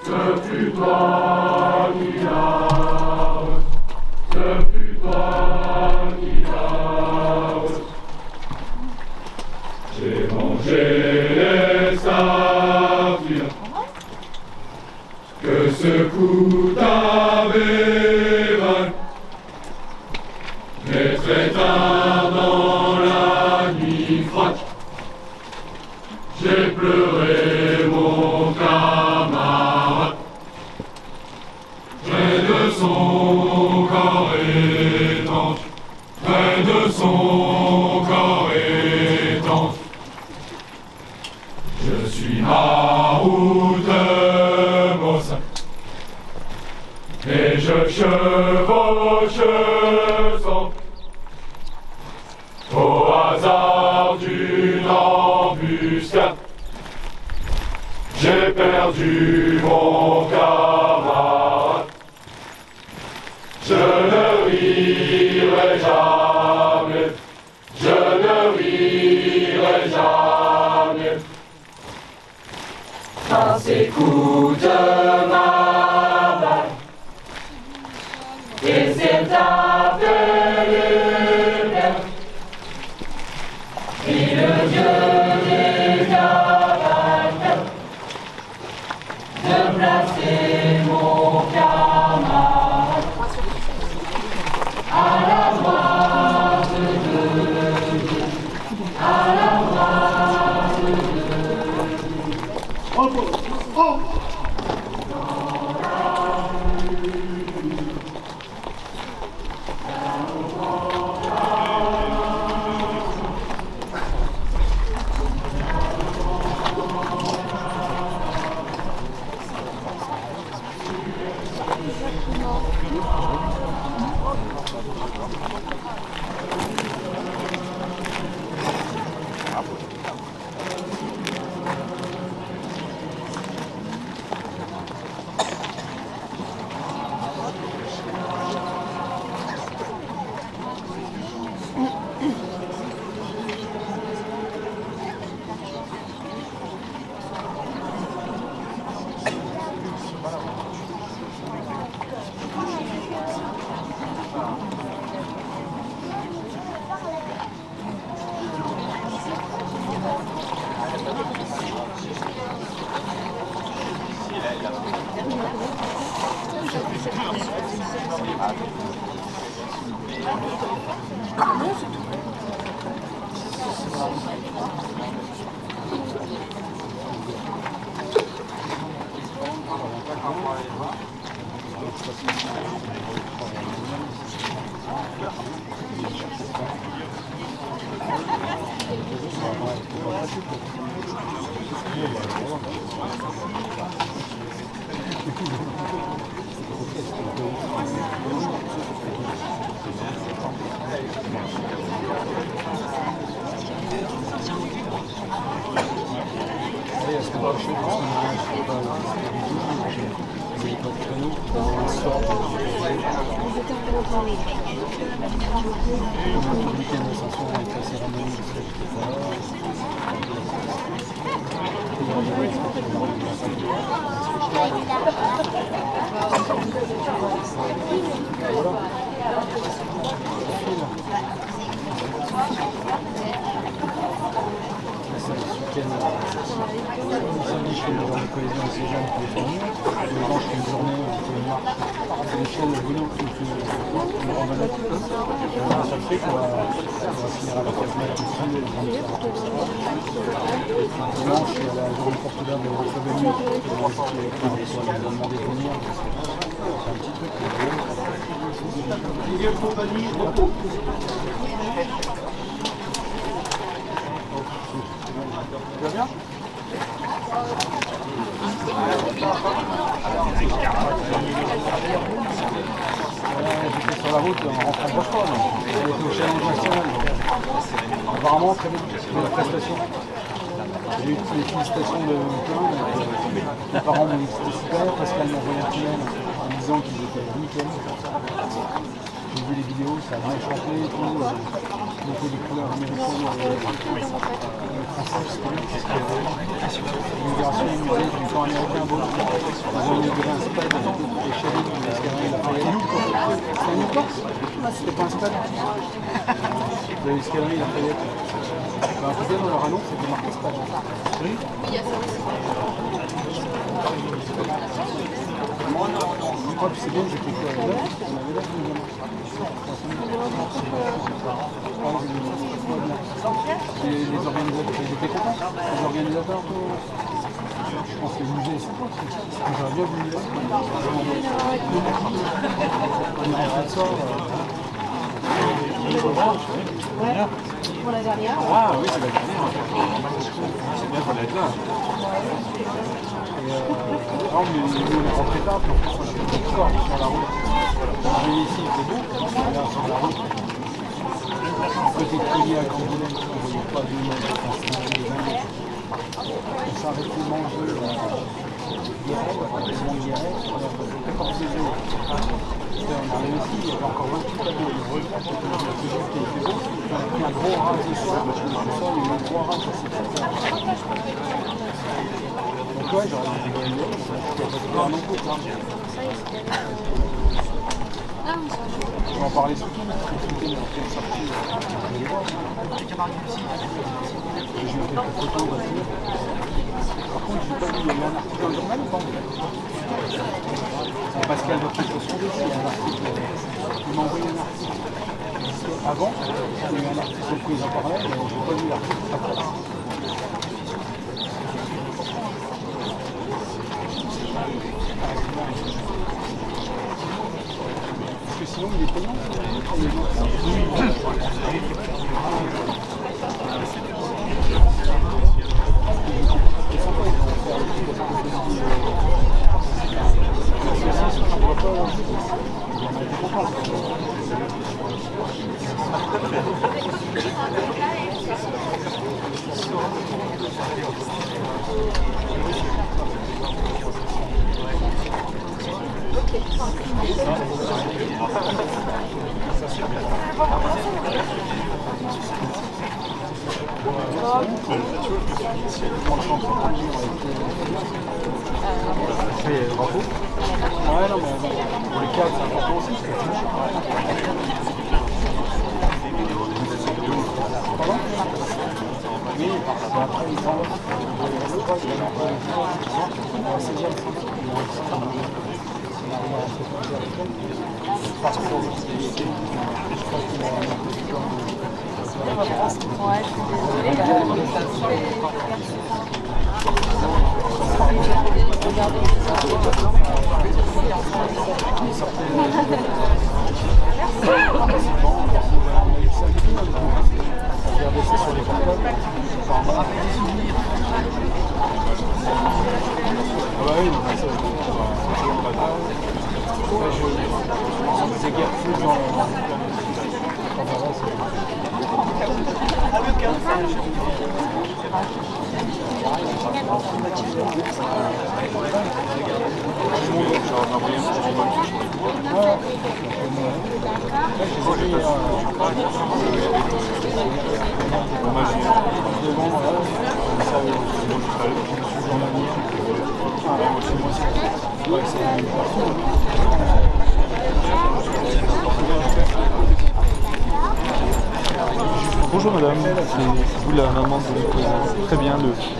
ce fut toi qui l'as J'ai pleuré mon camarade, près de son corps étanche, près de son corps étanche. Je suis Maroute Mossin, et je chevauche sans au hasard d'une embuscade. J'ai perdu mon camarade. Je ne rirai jamais, je ne rirai jamais. Quand s'écoute ma balle, et c'est appelé et le Dieu des cavalques de placer mon camarade à la droite de Dieu, à la droite de Dieu. J'étais sur la route en rentrant de Rochefort, j'ai été au challenge national. Apparemment, très bonne prestation. J'ai eu les félicitations de plein. Mes parents m'ont dit que c'était super. Pascal m'a envoyé un tunnel en me disant qu'ils étaient nickel. J'ai vu les vidéos, ça a bien chanté et tout. Ils mettaient des couleurs américaines françaises. L'immigration du musée du camp américain beau. Ils ont inauguré un stade et Chéri de l'escalier Lafayette. C'était un Newport? C'était pas un stade? De l'escalier Lafayette. En tout cas, dans leur annonce, c'était marqué stade. Oui. Je crois que c'est bien, j'étais là. On avait là. Les organisateurs, ils étaient contents. Les organisateurs, je pense que le musée, j'aurais bien voulu là. On est rentré de soir. Ouais, pour la dernière. Ah oui, c'est la dernière. C'est bien qu'on est là. Non, mais nous, on est rentré tard, puis en plus, on a fait le soir sur la route. On est arrivé ici, il fait beau, là, sur la route. Côté de Cognac à Cangoulême, on ne voyait pas de monde, on s'est arrêté manger Guéret, on a 14 jours. On est arrivé ici, il y avait encore 28 tableaux. Le regret, c'était que le jour qui était beau, on a pris un gros ras ce soir, parce que ce soir, il y a eu 3 rats sur cette terre. Donc ouais, j'aurais dû rigoler, il n'y a pas de quoi non plus. On va en parler ce week-end, parce que ce week-end, on fait une sortie, je vais les voir. J'ai eu quelques photos de voiture. Par contre, je n'ai pas vu, il y a eu un article dans le journal ou pas? Pascal va faire son dossier, il y a un article, il m'a envoyé un article avant, il y a eu un article sur lequel ils en parlaient, mais je n'ai pas vu l'article après. Parce que sinon, il est payant. Bravo. Ouais, non, mais pour les cadres, c'est important aussi. Pardon? Oui, parce qu'après, ils sont là. Ouais, je suis Bonjour madame, c'est vous la maman de très bien,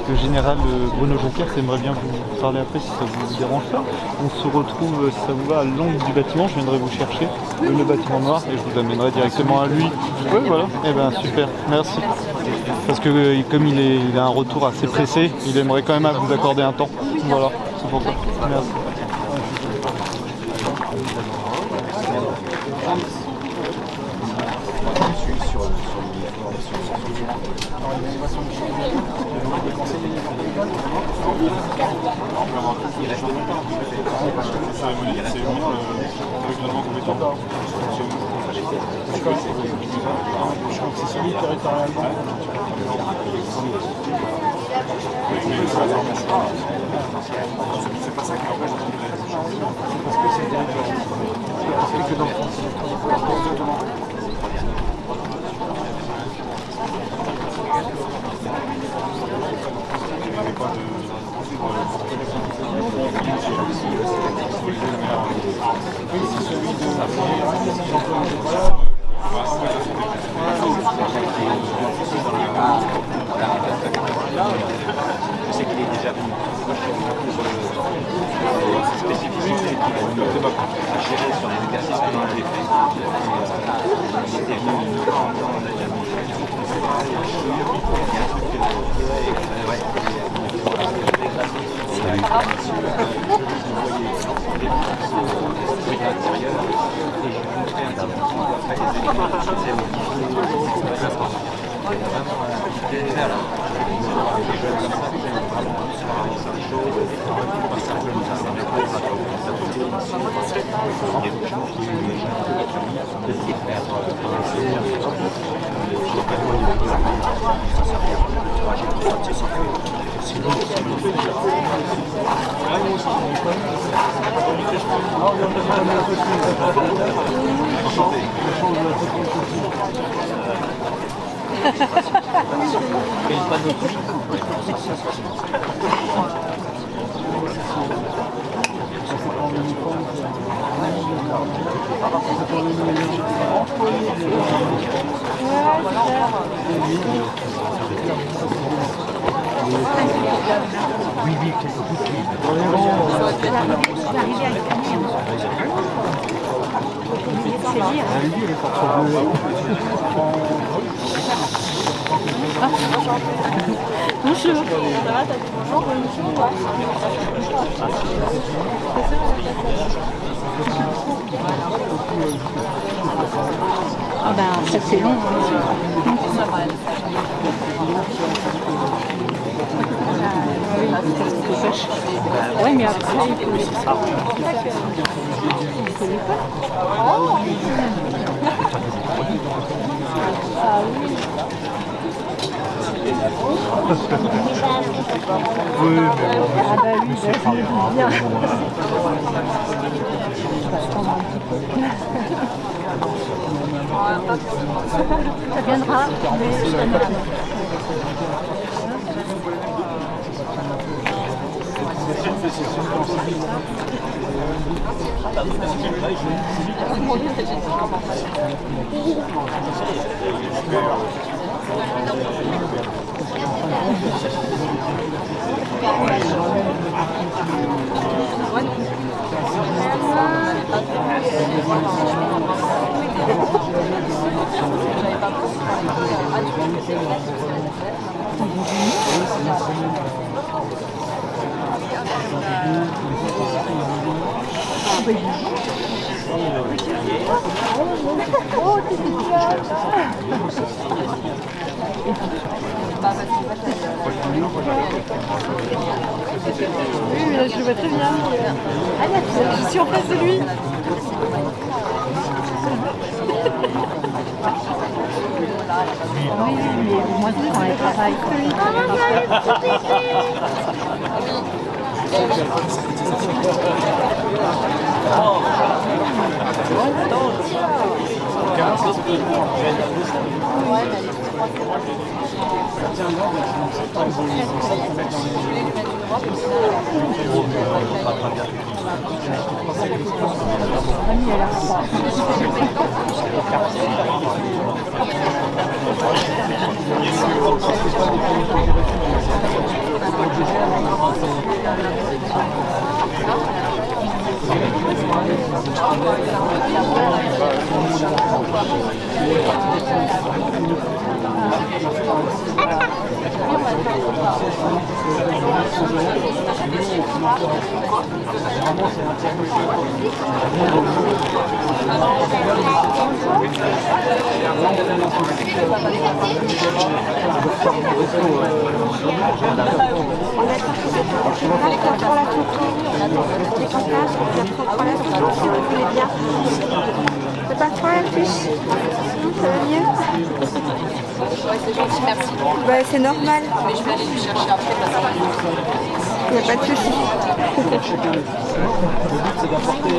le général Bruno Jonker, j'aimerais bien vous parler après si ça vous dérange pas. On se retrouve, si ça vous va, à l'angle du bâtiment, je viendrai vous chercher, le bâtiment noir, et je vous amènerai directement à lui. Oui voilà, eh ben super, merci. Parce que comme il a un retour assez pressé, il aimerait quand même vous accorder un temps. Voilà, c'est pour ça. Merci. Je sais qu'il est déjà venu. Moi, je suis venu pour ses spécificités qu'il va nous à gérer sur les exercices qu'on a fait. Bonjour. Ça va, t'as dit bonjour, bonjour. Ah ben, ça c'est long. Ouais, mais après, il faut les pas. Oh. Ah oui. Oui, mais bon. Ah bah oui, ça se dit bien. Ça viendra, mais je t'amène. Oh, t'es oui, mais là je le vois très bien. Ah là, je suis en face de lui. Oui, mais moi quand elle travaille. C'est pas trop la fiche. Ça va mieux? Ouais, c'est gentil, merci. Bah, c'est normal. Mais je vais aller lui chercher après parce que... Il n'y a pas de souci. Le but c'est d'apporter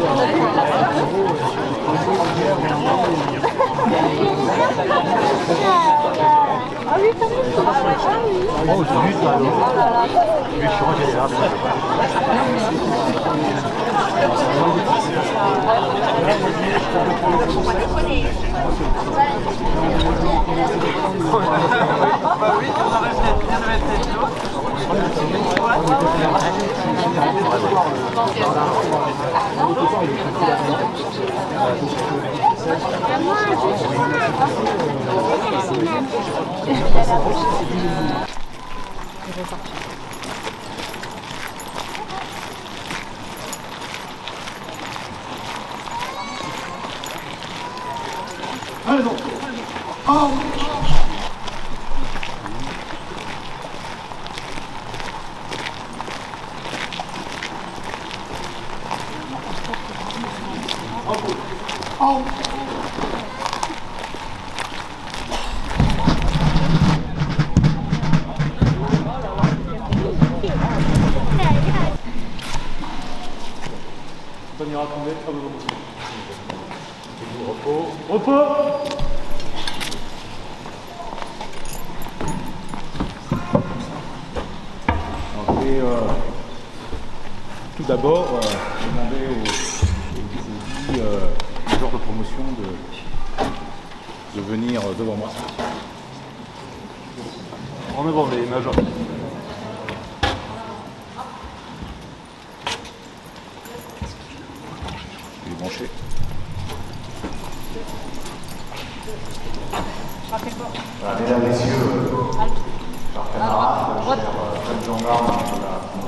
Ah oui, quand même. Ah oui. Oh, zut alors. Je suis rangé là. Allez donc. Oh. Oh. On ira tomber à vos repos. Repos. Tout d'abord, demander aux joueurs de promotion de venir devant moi. En avant les majors. Je vais les brancher. Voilà, mesdames, messieurs, chers camarades, chers jeunes gendarmes,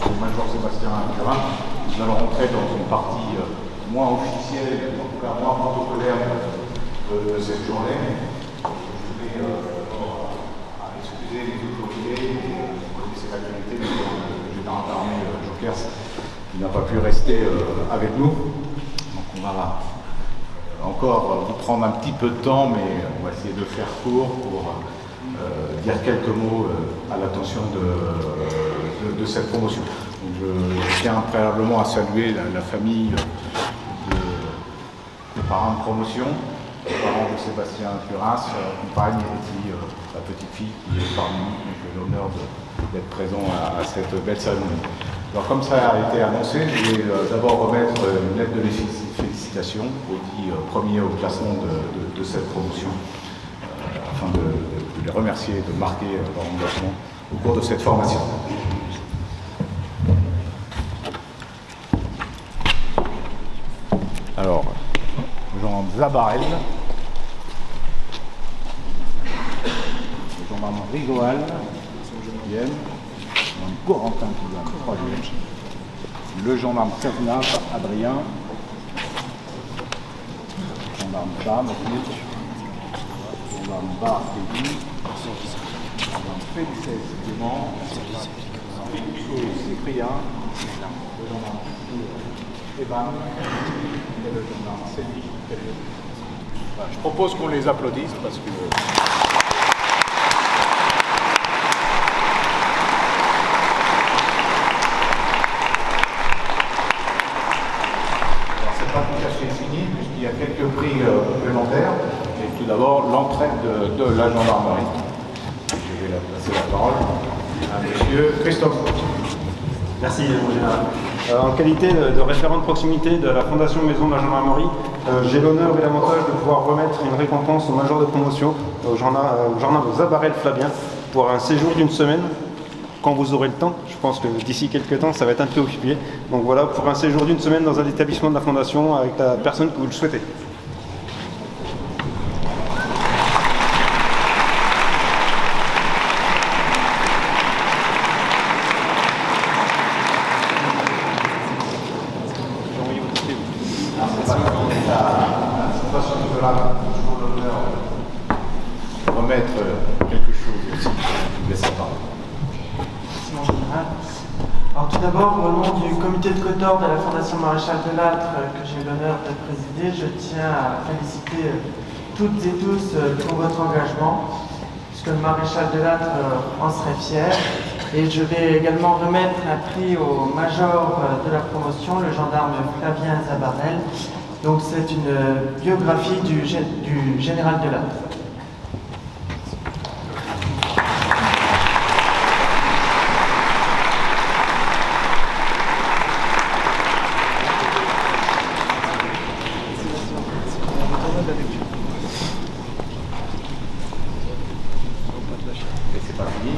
le major Sébastien Curin, nous allons rentrer dans une partie moins officielle, en tout cas moins protocolaire de cette journée. Je vais excuser les autorités, vous connaissez l'actualité du général d'armée Jokers, qui n'a pas pu rester avec nous. Donc on va encore vous prendre un petit peu de temps, mais on va essayer de faire court pour dire quelques mots à l'attention de cette promotion. Donc je tiens préalablement à saluer la famille des parents de promotion, les parents de Sébastien Curin, sa compagne et puis la petite fille qui est parmi nous. Donc j'ai l'honneur d'être présent à cette belle cérémonie. Alors comme ça a été annoncé, je vais d'abord remettre une lettre de félicitations aux 10 premiers au classement de cette promotion, afin de les remercier et de marquer leur engagement au cours de cette formation. Alors, le gendarme Zabarel, le gendarme Rigoal, 5e, le gendarme Corentin qui vient 3e, le gendarme Cernas, Adrien, le gendarme Bam, le gendarme Bar, Teddy, le gendarme Félix, Clément, le gendarme Cyprien, le gendarme Evan et le gendarme Cédric. Voilà, je propose qu'on les applaudisse parce que... Alors c'est pas tout à fait fini puisqu'il y a quelques prix complémentaires. Et tout d'abord l'entraide de la gendarmerie. Je vais passer la parole à monsieur Christophe. Merci, mon général. En qualité de référent de proximité de la Fondation Maison de la Gendarmerie, j'ai l'honneur et l'avantage de pouvoir remettre une récompense au major de promotion, au gendarme Zabarel Flavien, pour un séjour d'une semaine, quand vous aurez le temps. Je pense que d'ici quelques temps, ça va être un peu occupé. Donc voilà, pour un séjour d'une semaine dans un établissement de la Fondation avec la personne que vous le souhaitez. Remettre quelque chose aussi. Je vous laisse la parole. Merci mon général. Alors tout d'abord, au nom du comité de Côte d'Or de la Fondation Maréchal Delattre que j'ai l'honneur de présider, je tiens à féliciter toutes et tous pour votre engagement, puisque le Maréchal Delattre en serait fier. Et je vais également remettre un prix au major de la promotion, le gendarme Flavien Zabarel. Donc c'est une biographie du général Delattre. Et c'est pas fini,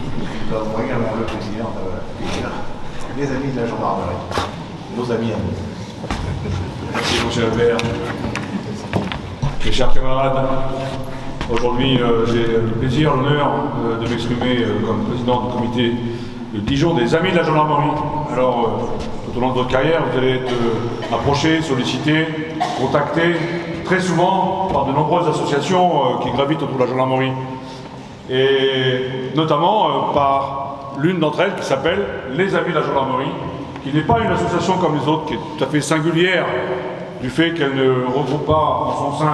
nous avons également le plaisir d'accueillir les amis de la gendarmerie, nos amis à nous. Merci, mon cher père. Mes chers camarades, aujourd'hui j'ai le plaisir, l'honneur de m'exprimer comme président du comité de Dijon des Amis de la Gendarmerie. Alors, tout au long de votre carrière, vous allez être approchés, sollicités, contactés très souvent par de nombreuses associations qui gravitent autour de la gendarmerie. Et notamment par l'une d'entre elles qui s'appelle les Amis de la Gendarmerie, qui n'est pas une association comme les autres, qui est tout à fait singulière du fait qu'elle ne regroupe pas en son sein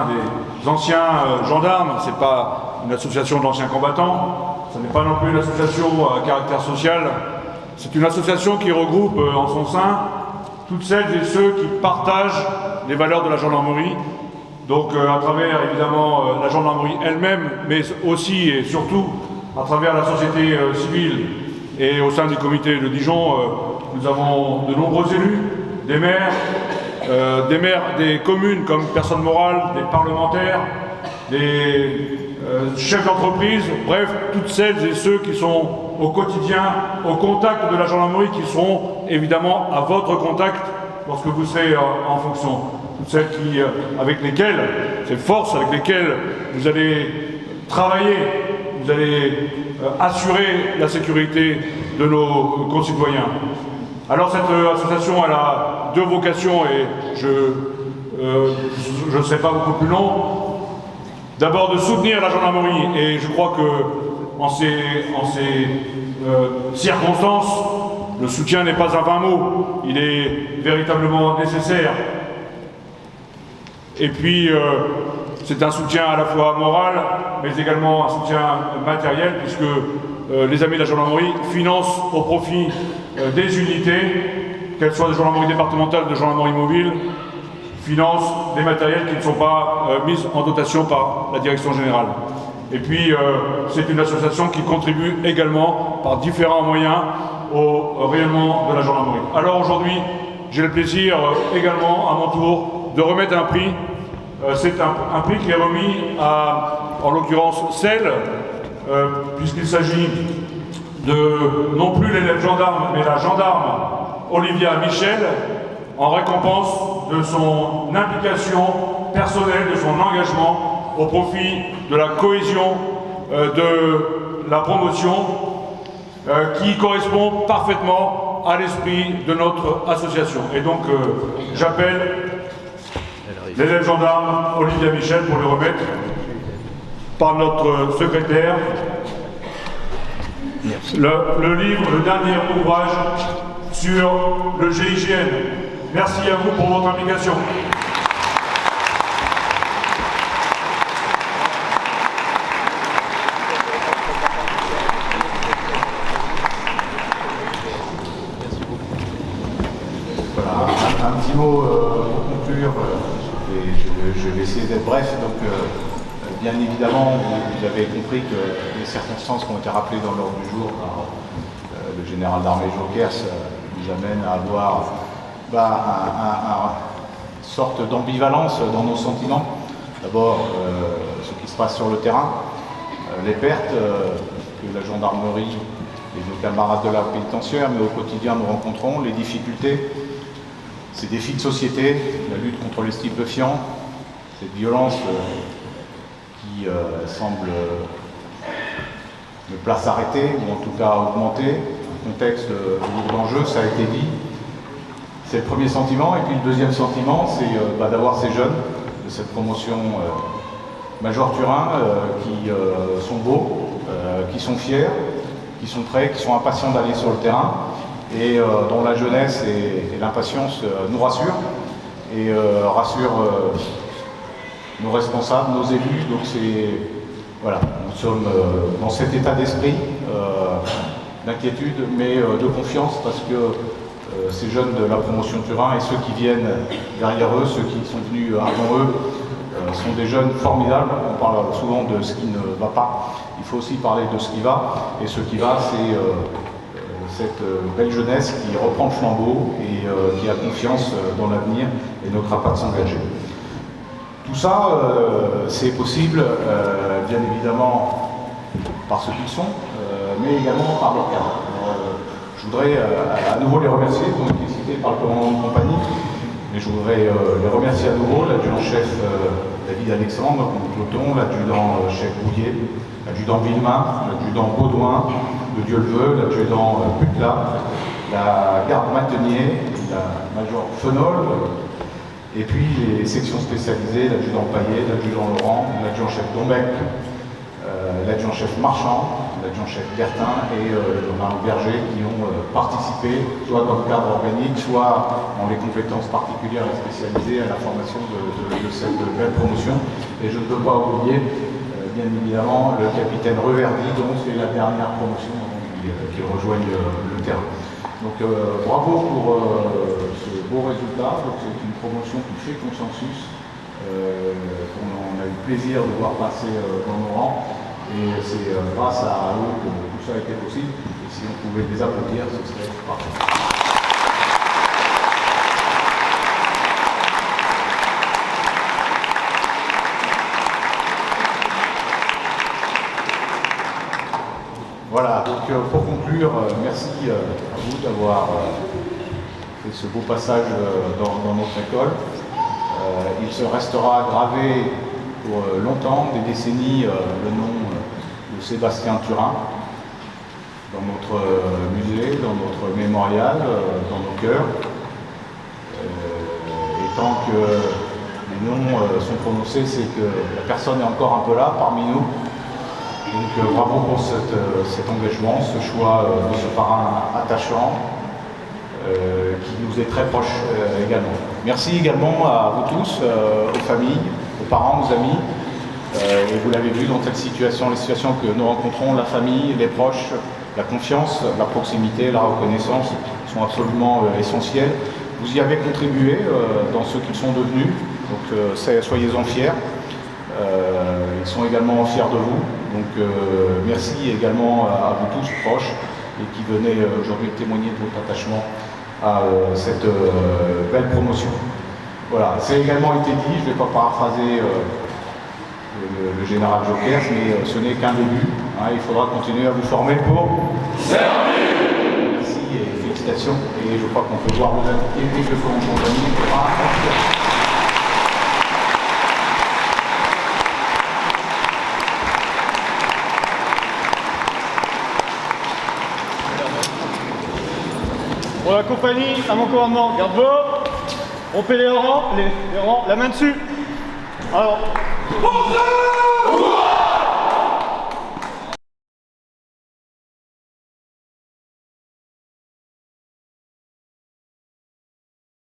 des anciens gendarmes. C'est pas une association d'anciens combattants, ce n'est pas non plus une association à caractère social, c'est une association qui regroupe en son sein toutes celles et ceux qui partagent les valeurs de la gendarmerie. Donc à travers évidemment la gendarmerie elle-même, mais aussi et surtout à travers la société civile et au sein du comité de Dijon, nous avons de nombreux élus, des maires des communes comme personnes morales, des parlementaires, des chefs d'entreprise, bref, toutes celles et ceux qui sont au quotidien au contact de la gendarmerie, qui seront évidemment à votre contact lorsque vous serez en fonction. Toutes celles avec lesquelles, ces forces avec lesquelles vous allez travailler, vous allez assurer la sécurité de nos concitoyens. Alors cette association, elle a deux vocations et je ne serai pas beaucoup plus long. D'abord de soutenir la gendarmerie, et je crois que en ces circonstances, le soutien n'est pas un vain mot, il est véritablement nécessaire. Et puis c'est un soutien à la fois moral, mais également un soutien matériel, puisque les Amis de la gendarmerie financent au profit des unités, qu'elles soient de gendarmerie départementale ou de gendarmerie mobile, financent des matériels qui ne sont pas mis en dotation par la direction générale. Et puis c'est une association qui contribue également par différents moyens au rayonnement de la gendarmerie. Alors aujourd'hui, j'ai le plaisir également à mon tour de remettre un prix. C'est un prix qui est remis à, en l'occurrence, celle, puisqu'il s'agit de non plus l'élève gendarme, mais la gendarme Olivia Michel, en récompense de son implication personnelle, de son engagement au profit de la cohésion de la promotion, qui correspond parfaitement à l'esprit de notre association. Et donc j'appelle l'élève gendarme Olivia Michel pour le remettre par notre secrétaire le livre, le dernier ouvrage sur le GIGN. Merci à vous pour votre implication. Voilà, un petit mot pour conclure, et je vais essayer d'être bref. Donc, bien évidemment, vous avez compris que les circonstances qui ont été rappelées dans l'ordre du jour par le général d'armée Jokers nous amènent à avoir une sorte d'ambivalence dans nos sentiments. D'abord, ce qui se passe sur le terrain, les pertes que la gendarmerie et nos camarades de la pénitentiaire, mais au quotidien nous rencontrons, les difficultés, ces défis de société, la lutte contre les stupéfiants, cette violence qui semble ne pas s'arrêter, ou en tout cas augmenter, un contexte lourd d'enjeux, ça a été dit. C'est le premier sentiment. Et puis le deuxième sentiment, c'est d'avoir ces jeunes de cette promotion Major Turin qui sont beaux, qui sont fiers, qui sont prêts, qui sont impatients d'aller sur le terrain et dont la jeunesse et l'impatience nous rassurent et rassurent nos responsables, nos élus. Donc voilà, nous sommes dans cet état d'esprit d'inquiétude, mais de confiance, parce que ces jeunes de la promotion Turin et ceux qui viennent derrière eux, ceux qui sont venus avant eux, sont des jeunes formidables. On parle souvent de ce qui ne va pas, il faut aussi parler de ce qui va, et ce qui va, c'est cette belle jeunesse qui reprend le flambeau et qui a confiance dans l'avenir et ne craint pas de s'engager. Tout ça, c'est possible, bien évidemment, par ce qu'ils sont, mais également par leur cadre. Je voudrais à nouveau les remercier, ils ont été cités par le commandant de compagnie, mais je voudrais les remercier à nouveau, l'adjudant-chef David Alexandre, Cloton, l'adjudant-chef Bouillet, l'adjudant Villemain, l'adjudant Baudouin, de Dieu-le-Veut, l'adjudant Putla, la garde Matenier, la major Fenol, et puis les sections spécialisées, l'adjudant Paillet, l'adjudant Laurent, l'adjudant-chef Dombec, l'adjudant-chef Marchand, l'adjudant-chef Bertin et le gendarme Berger qui ont participé, soit dans le cadre organique, soit en les compétences particulières et spécialisées à la formation de cette belle promotion. Et je ne peux pas oublier, bien évidemment, le capitaine Reverdy, dont c'est la dernière promotion qui rejoigne le terrain. Donc bravo pour ce beau résultat. C'est une promotion qui fait consensus, qu'on a eu plaisir de voir passer dans nos rangs. Et c'est grâce à eux que tout ça a été possible. Et si on pouvait les applaudir, ce serait parfait. Voilà, donc pour conclure, merci à vous d'avoir fait ce beau passage dans notre école. Il se restera gravé pour longtemps, des décennies, le nom de Sébastien Turin dans notre musée, dans notre mémorial, dans nos cœurs. Et tant que les noms sont prononcés, c'est que la personne est encore un peu là parmi nous. Donc bravo pour cet engagement, ce choix de ce parrain attachant qui nous est très proche également. Merci également à vous tous, aux familles, aux parents, aux amis. Et vous l'avez vu dans cette situation, les situations que nous rencontrons, la famille, les proches, la confiance, la proximité, la reconnaissance sont absolument essentielles. Vous y avez contribué dans ce qu'ils sont devenus, donc soyez-en fiers. Ils sont également fiers de vous. Donc merci également à vous tous proches et qui venez aujourd'hui témoigner de votre attachement à cette belle promotion. Voilà, c'est également été dit, je ne vais pas paraphraser le général Jokers, mais ce n'est qu'un début. Hein, il faudra continuer à vous former pour servir. Merci et félicitations. Et je crois qu'on peut voir vos activités que feront vos amis. Pour la compagnie, à mon commandement, garde vos, rompez les rangs, la main dessus. Alors.